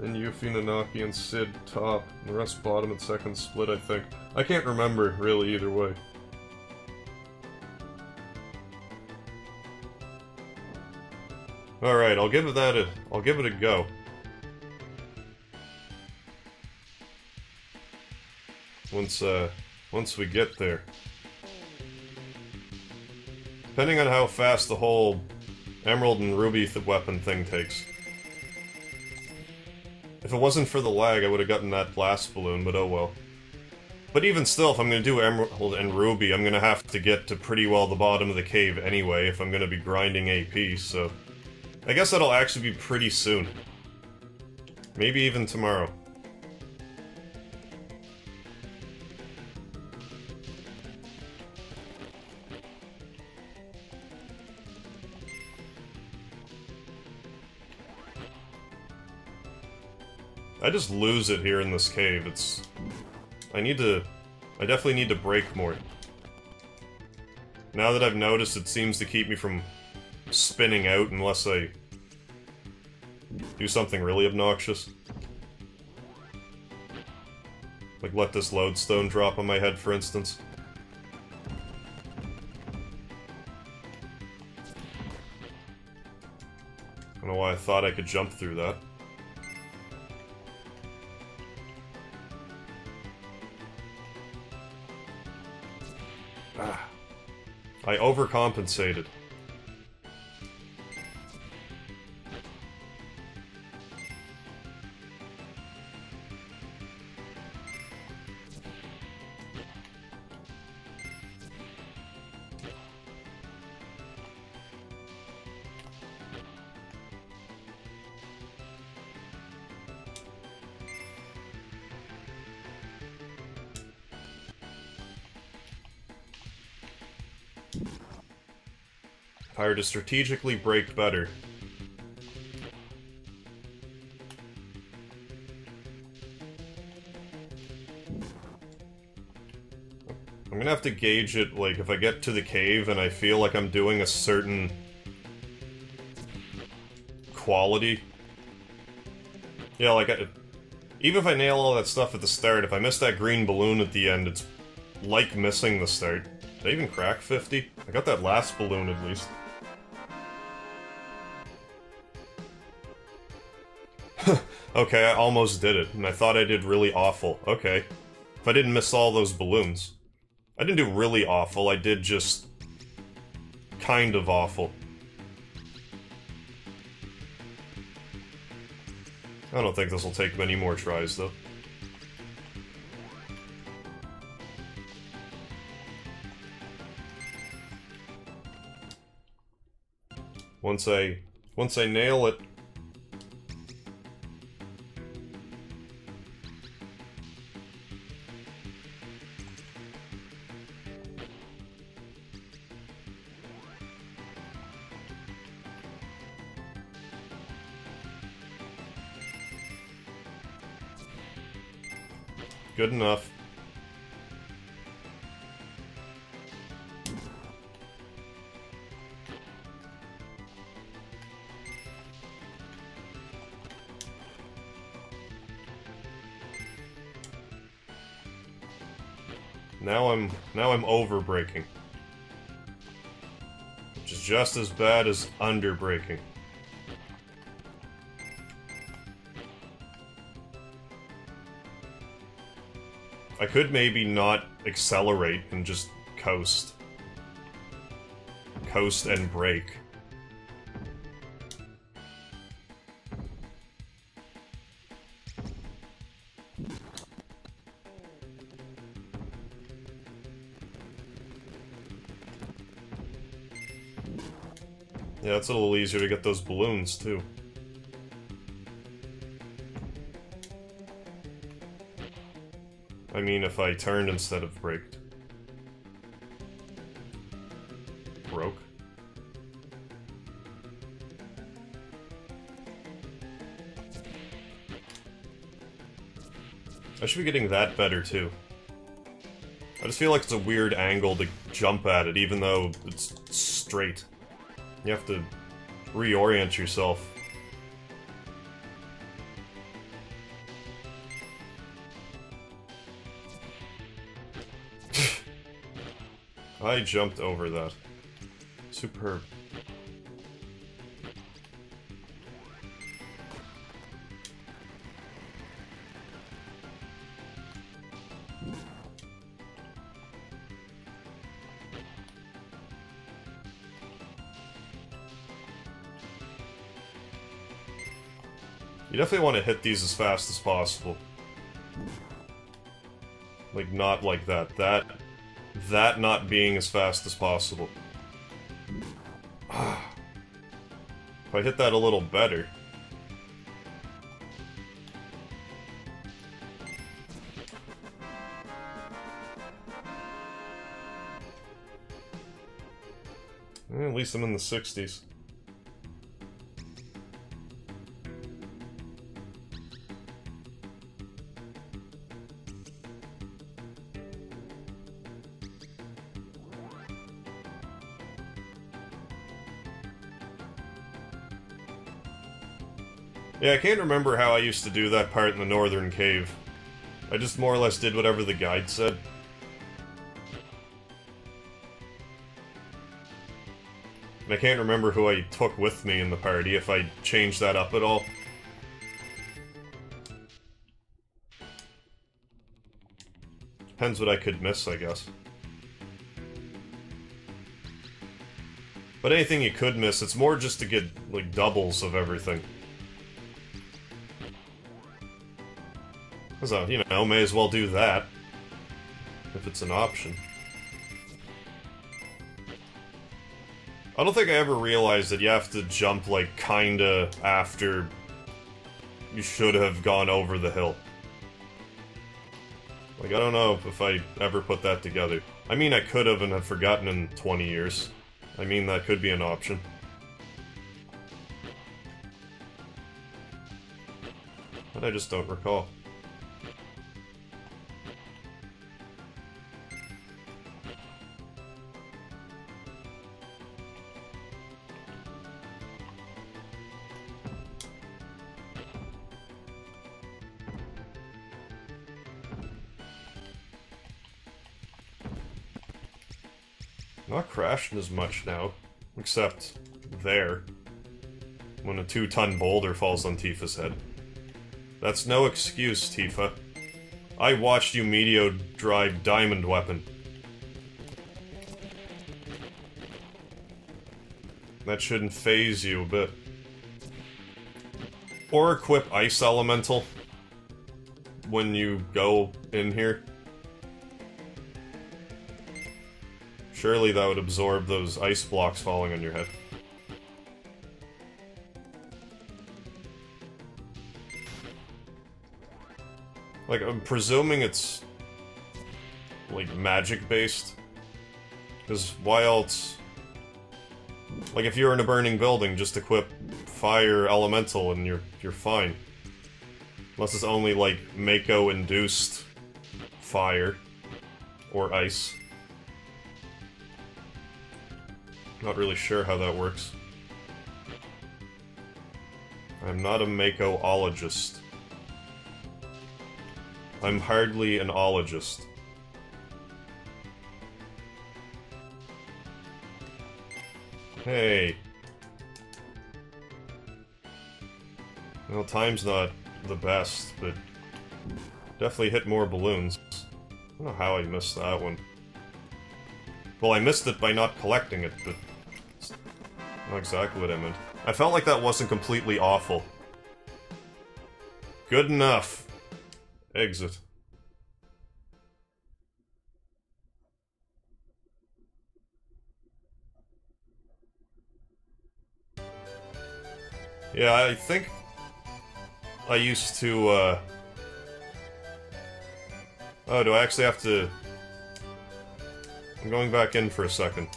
Then Yuffie, Nanaki, and Sid top. And the rest bottom and second split, I think. I can't remember, really, either way. Alright, I'll give it a go. Once we get there. Depending on how fast the whole Emerald and Ruby weapon thing takes. If it wasn't for the lag, I would have gotten that blast balloon, but oh well. But even still, if I'm going to do Emerald and Ruby, I'm going to have to get to pretty well the bottom of the cave anyway, if I'm going to be grinding AP, so... I guess that'll actually be pretty soon. Maybe even tomorrow. I just lose it here in this cave. I definitely need to break more. Now that I've noticed, it seems to keep me from spinning out unless I do something really obnoxious. Like let this lodestone drop on my head, for instance. I don't know why I thought I could jump through that. Ah. I overcompensated. Hire to strategically break better. I'm gonna have to gauge it, like, if I get to the cave and I feel like I'm doing a certain quality. Yeah, like, even if I nail all that stuff at the start, if I miss that green balloon at the end, it's like missing the start. Did I even crack 50? I got that last balloon at least. Okay, I almost did it, and I thought I did really awful. Okay. If I didn't miss all those balloons. I didn't do really awful, I did just kind of awful. I don't think this will take many more tries, though. Once I nail it... Good enough. Now I'm over braking. Which is just as bad as under braking. I could maybe not accelerate and just coast. Coast and brake. Yeah, it's a little easier to get those balloons, too. I mean, if I turned instead of braked. Broke. I should be getting that better, too. I just feel like it's a weird angle to jump at it, even though it's straight. You have to reorient yourself. I jumped over that. Superb. You definitely want to hit these as fast as possible. Like, not like that. That not being as fast as possible. If I hit that a little better... At least I'm in the 60s. Yeah, I can't remember how I used to do that part in the northern cave. I just more or less did whatever the guide said. And I can't remember who I took with me in the party, if I changed that up at all. Depends what I could miss, I guess. But anything you could miss, it's more just to get, like, doubles of everything. So, you know, may as well do that. If it's an option. I don't think I ever realized that you have to jump, like, kinda after you should have gone over the hill. Like, I don't know if I ever put that together. I mean, I could have and have forgotten in 20 years. I mean, that could be an option. But I just don't recall. Not crashing as much now, except there, when a 2-ton boulder falls on Tifa's head. That's no excuse, Tifa. I watched you Meteor drive Diamond Weapon. That shouldn't phase you a bit. Or equip Ice Elemental when you go in here. Surely that would absorb those ice blocks falling on your head. Like, I'm presuming it's, like, magic-based. Because why else... Like, if you're in a burning building, just equip Fire Elemental and you're fine. Unless it's only, like, Mako-induced fire. Or ice. Not really sure how that works. I'm not a Mako-ologist. I'm hardly an ologist. Hey. Well, time's not the best, but definitely hit more balloons. I don't know how I missed that one. Well, I missed it by not collecting it, but it's not exactly what I meant. I felt like that wasn't completely awful. Good enough. Exit. Yeah, I think I used to, Oh, do I actually have to... I'm going back in for a second.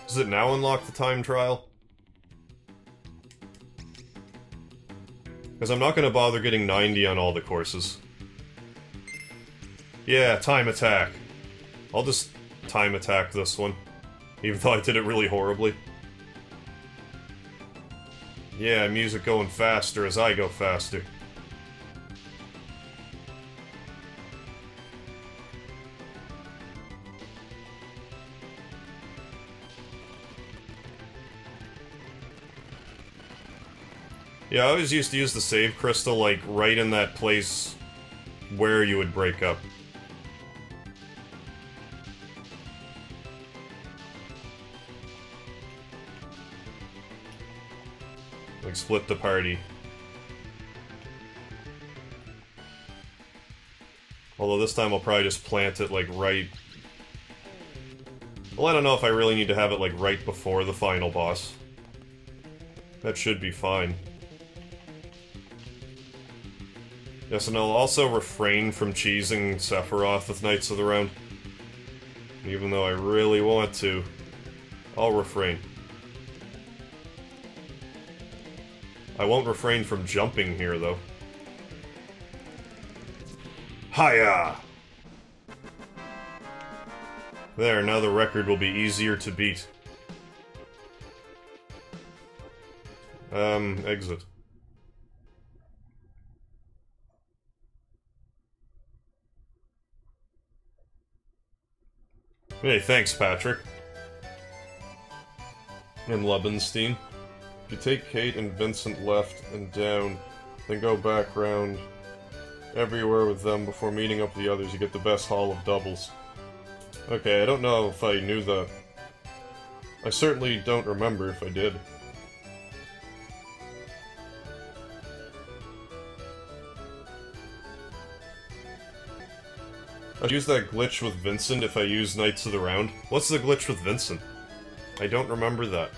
Does it now unlock the time trial? Because I'm not going to bother getting 90 on all the courses. Yeah, time attack. I'll just time attack this one. Even though I did it really horribly. Yeah, music going faster as I go faster. Yeah, I always used to use the save crystal, like, right in that place where you would break up. Like, split the party. Although this time I'll probably just plant it, like, right... Well, I don't know if I really need to have it, like, right before the final boss. That should be fine. Yes, and I'll also refrain from cheesing Sephiroth with Knights of the Round. Even though I really want to, I'll refrain. I won't refrain from jumping here, though. Hiya! There, now the record will be easier to beat. Exit. Hey, thanks, Patrick. And Lebenstein. If you take Kate and Vincent left and down, then go back round everywhere with them before meeting up with the others, you get the best haul of doubles. Okay, I don't know if I knew that. I certainly don't remember if I did. I'd use that glitch with Vincent if I use Knights of the Round. What's the glitch with Vincent? I don't remember that.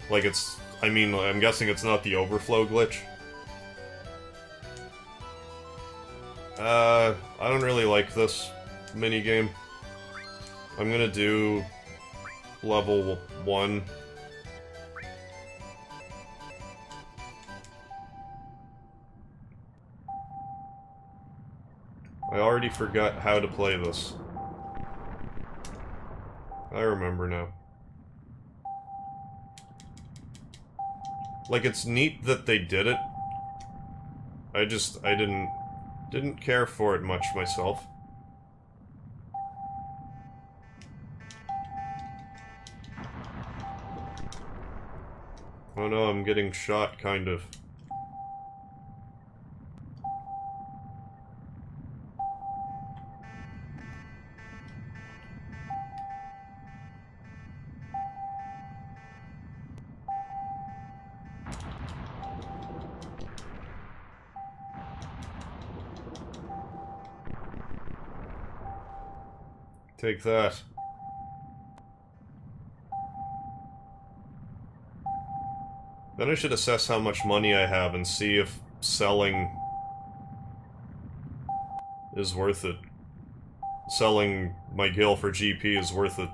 Like it's... I mean, I'm guessing it's not the overflow glitch. I don't really like this minigame. I'm gonna do level 1. I already forgot how to play this. I remember now. Like, it's neat that they did it. I didn't care for it much myself. Oh no, I'm getting shot, kind of. Take that. Then I should assess how much money I have and see if selling is worth it. Selling my gil for GP is worth it.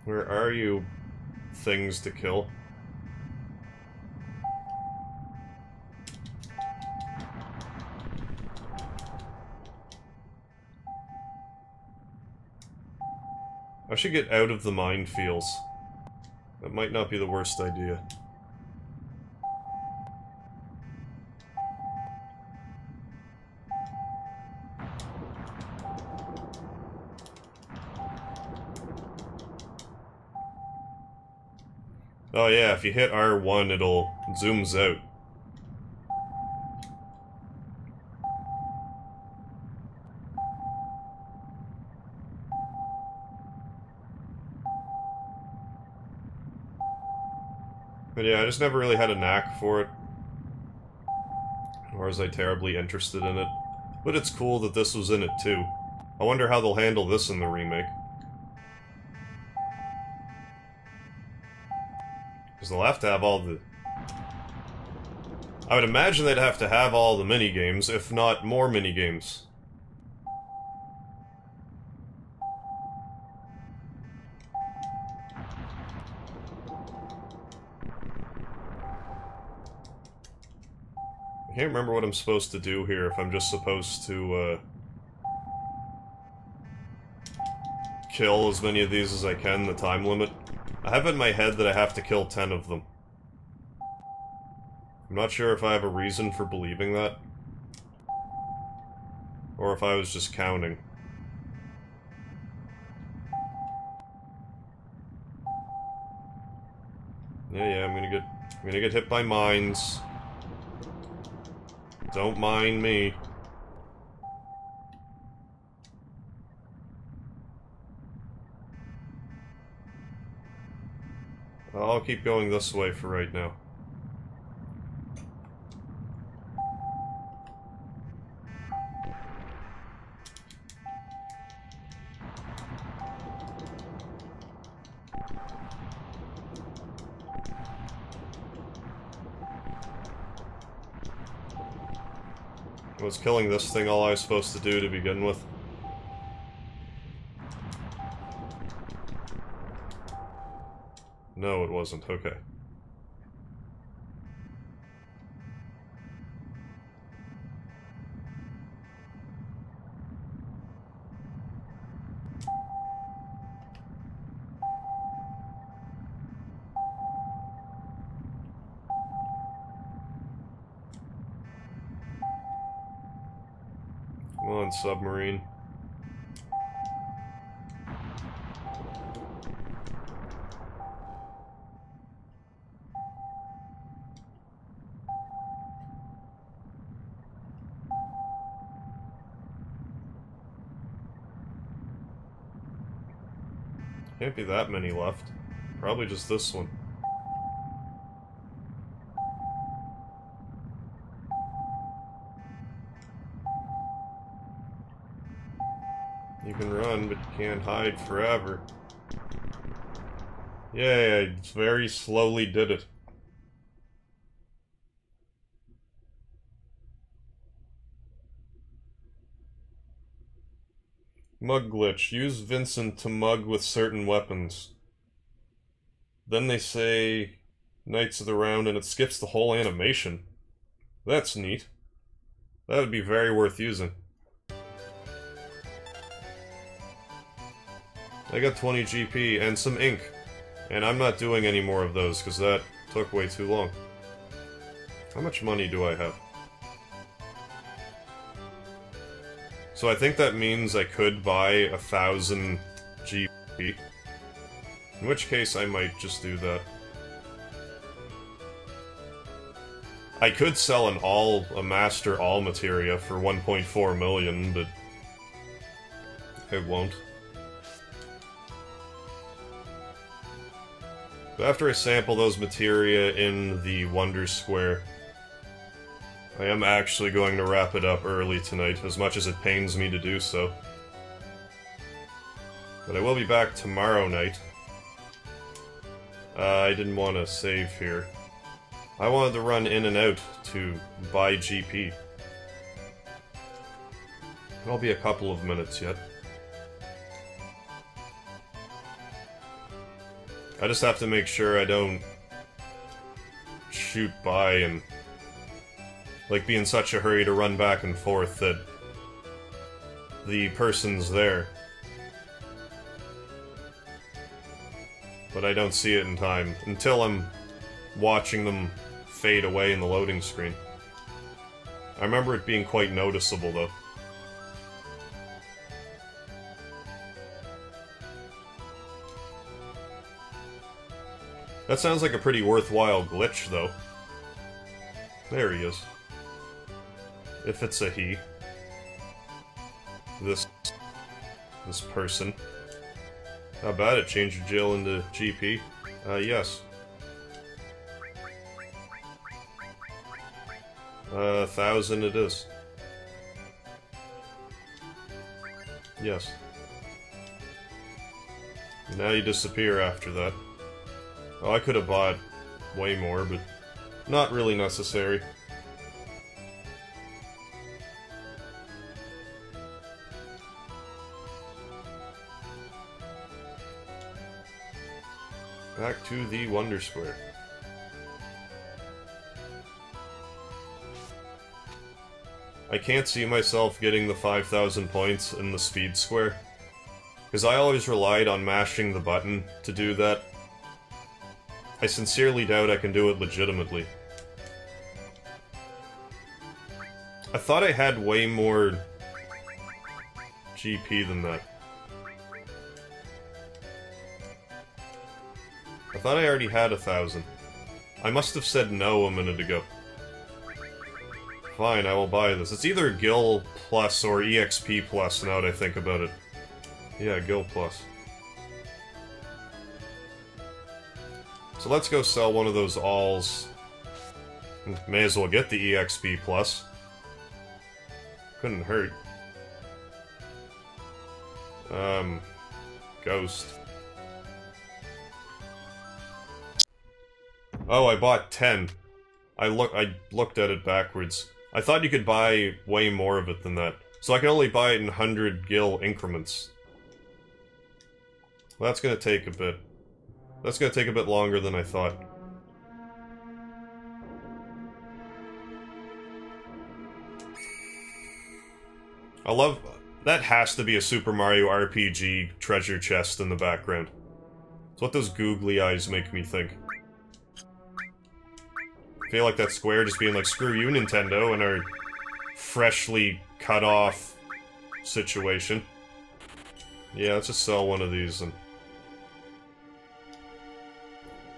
Where are you, things to kill? I should get out of the minefields. That might not be the worst idea. Oh yeah, if you hit R1, it'll zooms out. But yeah, I just never really had a knack for it. Or was I terribly interested in it. But it's cool that this was in it too. I wonder how they'll handle this in the remake. Because they'll have to have all the... I would imagine they'd have to have all the minigames, if not more minigames. I can't remember what I'm supposed to do here, if I'm just supposed to, kill as many of these as I can, the time limit. I have in my head that I have to kill 10 of them. I'm not sure if I have a reason for believing that. Or if I was just counting. Yeah, I'm gonna get hit by mines. Don't mind me. I'll keep going this way for right now. Was killing this thing all I was supposed to do to begin with? No, it wasn't. Okay. Come on, submarine. Can't be that many left. Probably just this one. You can run, but you can't hide forever. Yeah, I very slowly did it. Mug glitch. Use Vincent to mug with certain weapons. Then they say Knights of the Round and it skips the whole animation. That's neat. That would be very worth using. I got 20 GP and some ink. And I'm not doing any more of those because that took way too long. How much money do I have? So I think that means I could buy 1,000 GP. In which case I might just do that. I could sell a master all materia for 1.4 million, but I won't. But after I sample those materia in the Wonder Square, I am actually going to wrap it up early tonight, as much as it pains me to do so. But I will be back tomorrow night. I didn't want to save here. I wanted to run in and out to buy GP. It'll be a couple of minutes yet. I just have to make sure I don't shoot by and like be in such a hurry to run back and forth that the person's there. But I don't see it in time until I'm watching them fade away in the loading screen. I remember it being quite noticeable though. That sounds like a pretty worthwhile glitch, though. There he is. If it's a he. This person. How about it? Change your jail into GP? Yes. 1,000 it is. Yes. Now you disappear after that. Oh, I could have bought way more, but not really necessary. Back to the Wonder Square. I can't see myself getting the 5,000 points in the Speed Square, because I always relied on mashing the button to do that. I sincerely doubt I can do it legitimately. I thought I had way more GP than that. I thought I already had 1,000. I must have said no a minute ago. Fine, I will buy this. It's either Gil Plus or EXP Plus now that I think about it. Yeah, Gil Plus. So let's go sell one of those alls. May as well get the EXP Plus. Couldn't hurt. Ghost. Oh, I bought 10. I looked at it backwards. I thought you could buy way more of it than that. So I can only buy it in 100 gil increments. Well, that's gonna take a bit. That's gonna take a bit longer than I thought. I love... That has to be a Super Mario RPG treasure chest in the background. It's what those googly eyes make me think. I feel like that Square just being like, screw you, Nintendo, and our freshly cut off situation. Yeah, let's just sell one of these and...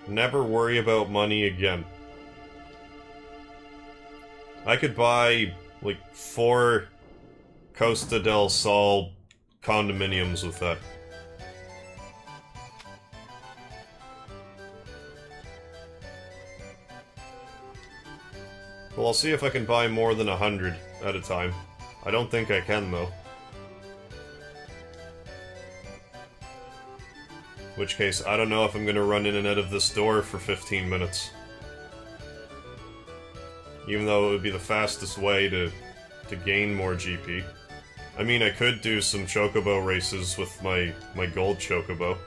never worry about money again. I could buy, like, 4 Costa del Sol condominiums with that. Well, I'll see if I can buy more than 100 at a time. I don't think I can, though. In which case, I don't know if I'm gonna run in and out of this door for 15 minutes. Even though it would be the fastest way to gain more GP. I mean, I could do some chocobo races with my gold chocobo.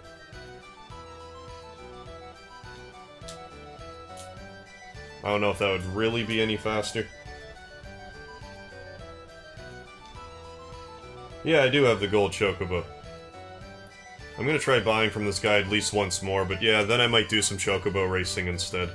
I don't know if that would really be any faster. Yeah, I do have the gold chocobo. I'm gonna try buying from this guy at least once more, but yeah, then I might do some chocobo racing instead.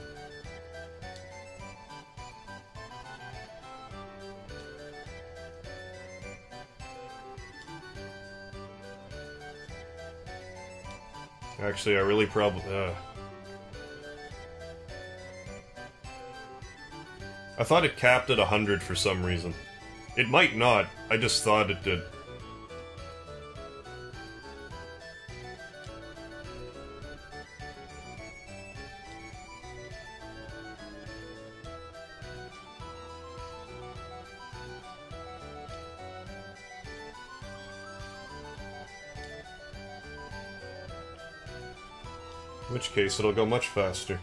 Actually, I really probably... I thought it capped at 100 for some reason. It might not, I just thought it did. In which case, it'll go much faster.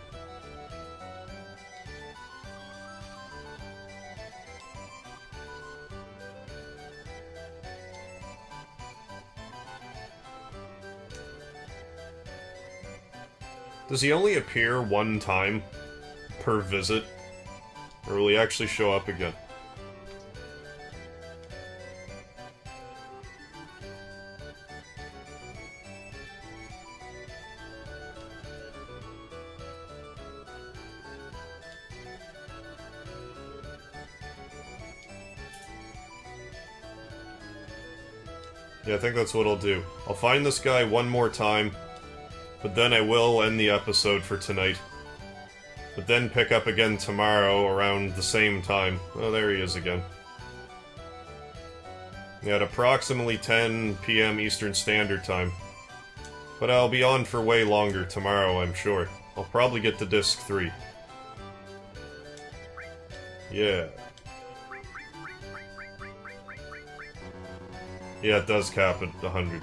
Does he only appear one time per visit? Or will he actually show up again? Yeah, I think that's what I'll do. I'll find this guy one more time, but then I will end the episode for tonight. But then pick up again tomorrow around the same time. Oh, there he is again. Yeah, at approximately 10 PM Eastern Standard Time. But I'll be on for way longer tomorrow, I'm sure. I'll probably get to Disc 3. Yeah. Yeah, it does cap at 100.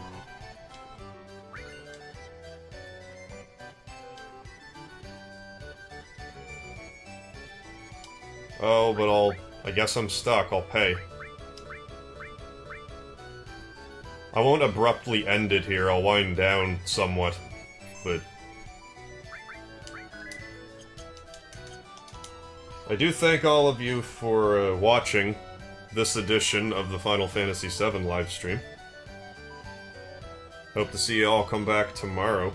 Oh, but I guess I'm stuck, I'll pay. I won't abruptly end it here, I'll wind down somewhat, but... I do thank all of you for watching this edition of the Final Fantasy VII livestream. Hope to see you all come back tomorrow.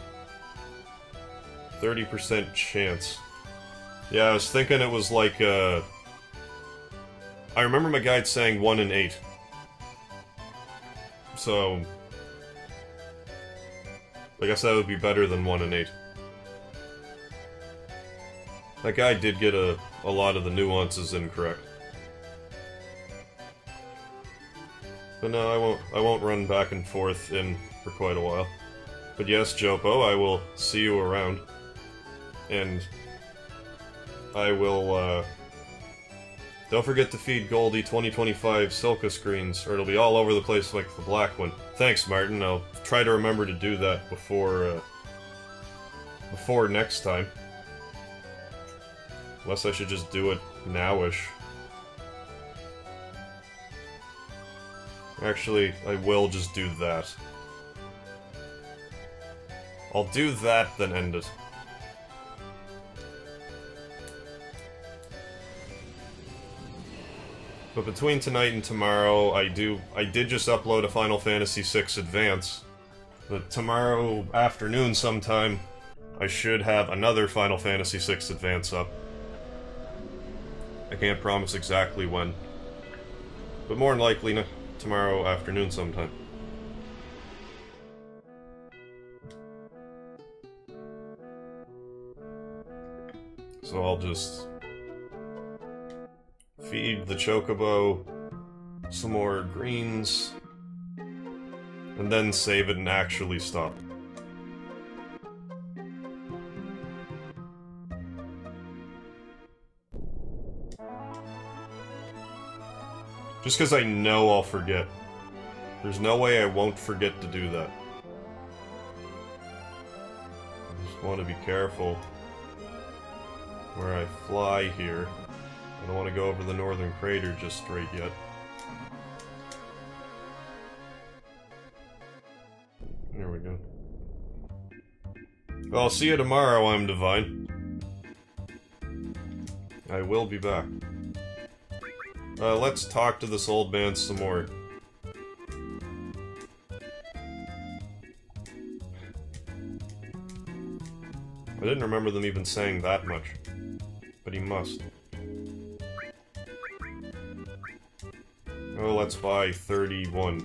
30% chance. Yeah, I was thinking it was like, I remember my guide saying 1 in 8. So... I guess that would be better than 1 in 8. That guy did get a lot of the nuances incorrect. But no, I won't run back and forth in for quite a while. But yes, Jopo, I will see you around. And I will, don't forget to feed Goldie 2025 Silka screens, or it'll be all over the place like the black one. Thanks, Martin. I'll try to remember to do that before next time. Unless I should just do it nowish. Actually, I will just do that. I'll do that, then end it. But between tonight and tomorrow, I did just upload a Final Fantasy VI Advance. But tomorrow afternoon sometime, I should have another Final Fantasy VI Advance up. I can't promise exactly when. But more than likely, tomorrow afternoon sometime. So I'll just feed the chocobo some more greens, and then save it and actually stop. Just because I know I'll forget. There's no way I won't forget to do that. Just want to be careful where I fly here. I don't want to go over the northern crater just straight yet. There we go. Well, I'll see you tomorrow, I'm Divine. I will be back. Let's talk to this old man some more. I didn't remember them even saying that much. But he must. Oh, let's buy 31.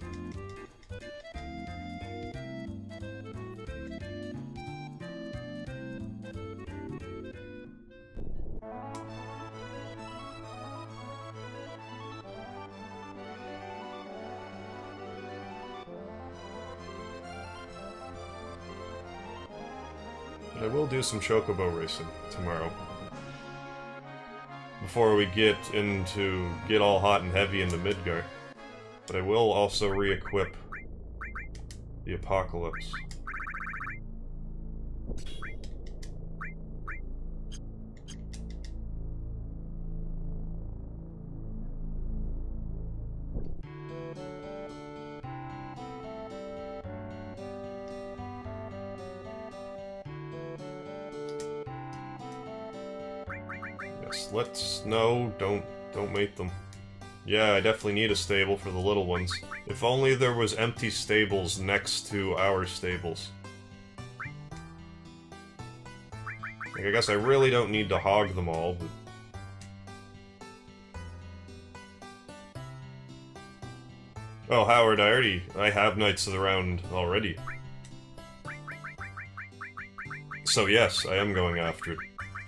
I will do some chocobo racing tomorrow. Before we get all hot and heavy into Midgar. But I will also re-equip the Apocalypse. No, don't mate them. Yeah, I definitely need a stable for the little ones. If only there was empty stables next to our stables. Like, I guess I really don't need to hog them all, but... Oh, Howard, I have Knights of the Round already. So yes, I am going after it.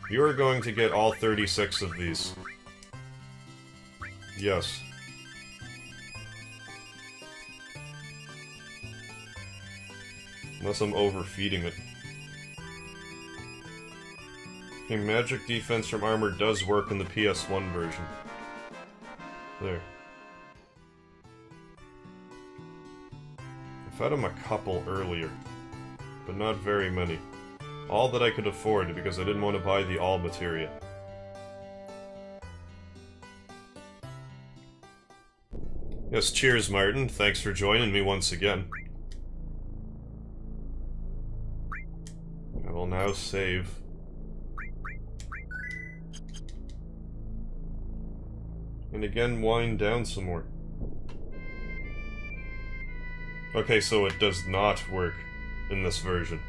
You are going to get all 36 of these. Yes. Unless I'm overfeeding it. Okay, magic defense from armor does work in the PS1 version. There. I fed him a couple earlier, but not very many. All that I could afford because I didn't want to buy the all materia. Yes, cheers, Martin. Thanks for joining me once again. I will now save. And again, wind down some more. Okay, so it does not work in this version.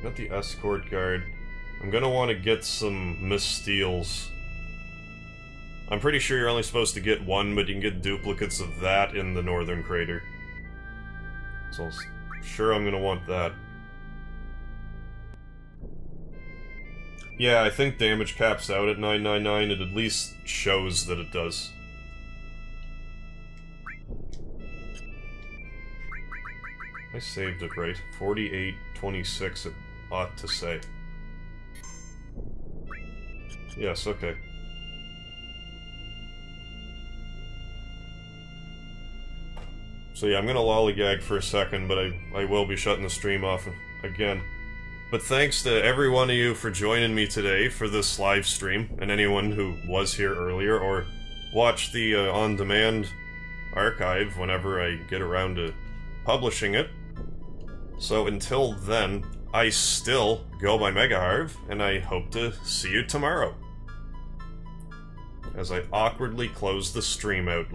Got the escort guard. I'm gonna want to get some missteals. I'm pretty sure you're only supposed to get one, but you can get duplicates of that in the northern crater. So sure I'm gonna want that. Yeah, I think damage caps out at 999. It at least shows that it does. I saved it right. 4826 it ought to say. Yes, okay. So yeah, I'm gonna lollygag for a second, but I will be shutting the stream off again. But thanks to every one of you for joining me today for this live stream, and anyone who was here earlier, or watched the on-demand archive whenever I get around to publishing it. So until then, I still go by MegaHarv, and I hope to see you tomorrow. As I awkwardly close the stream out.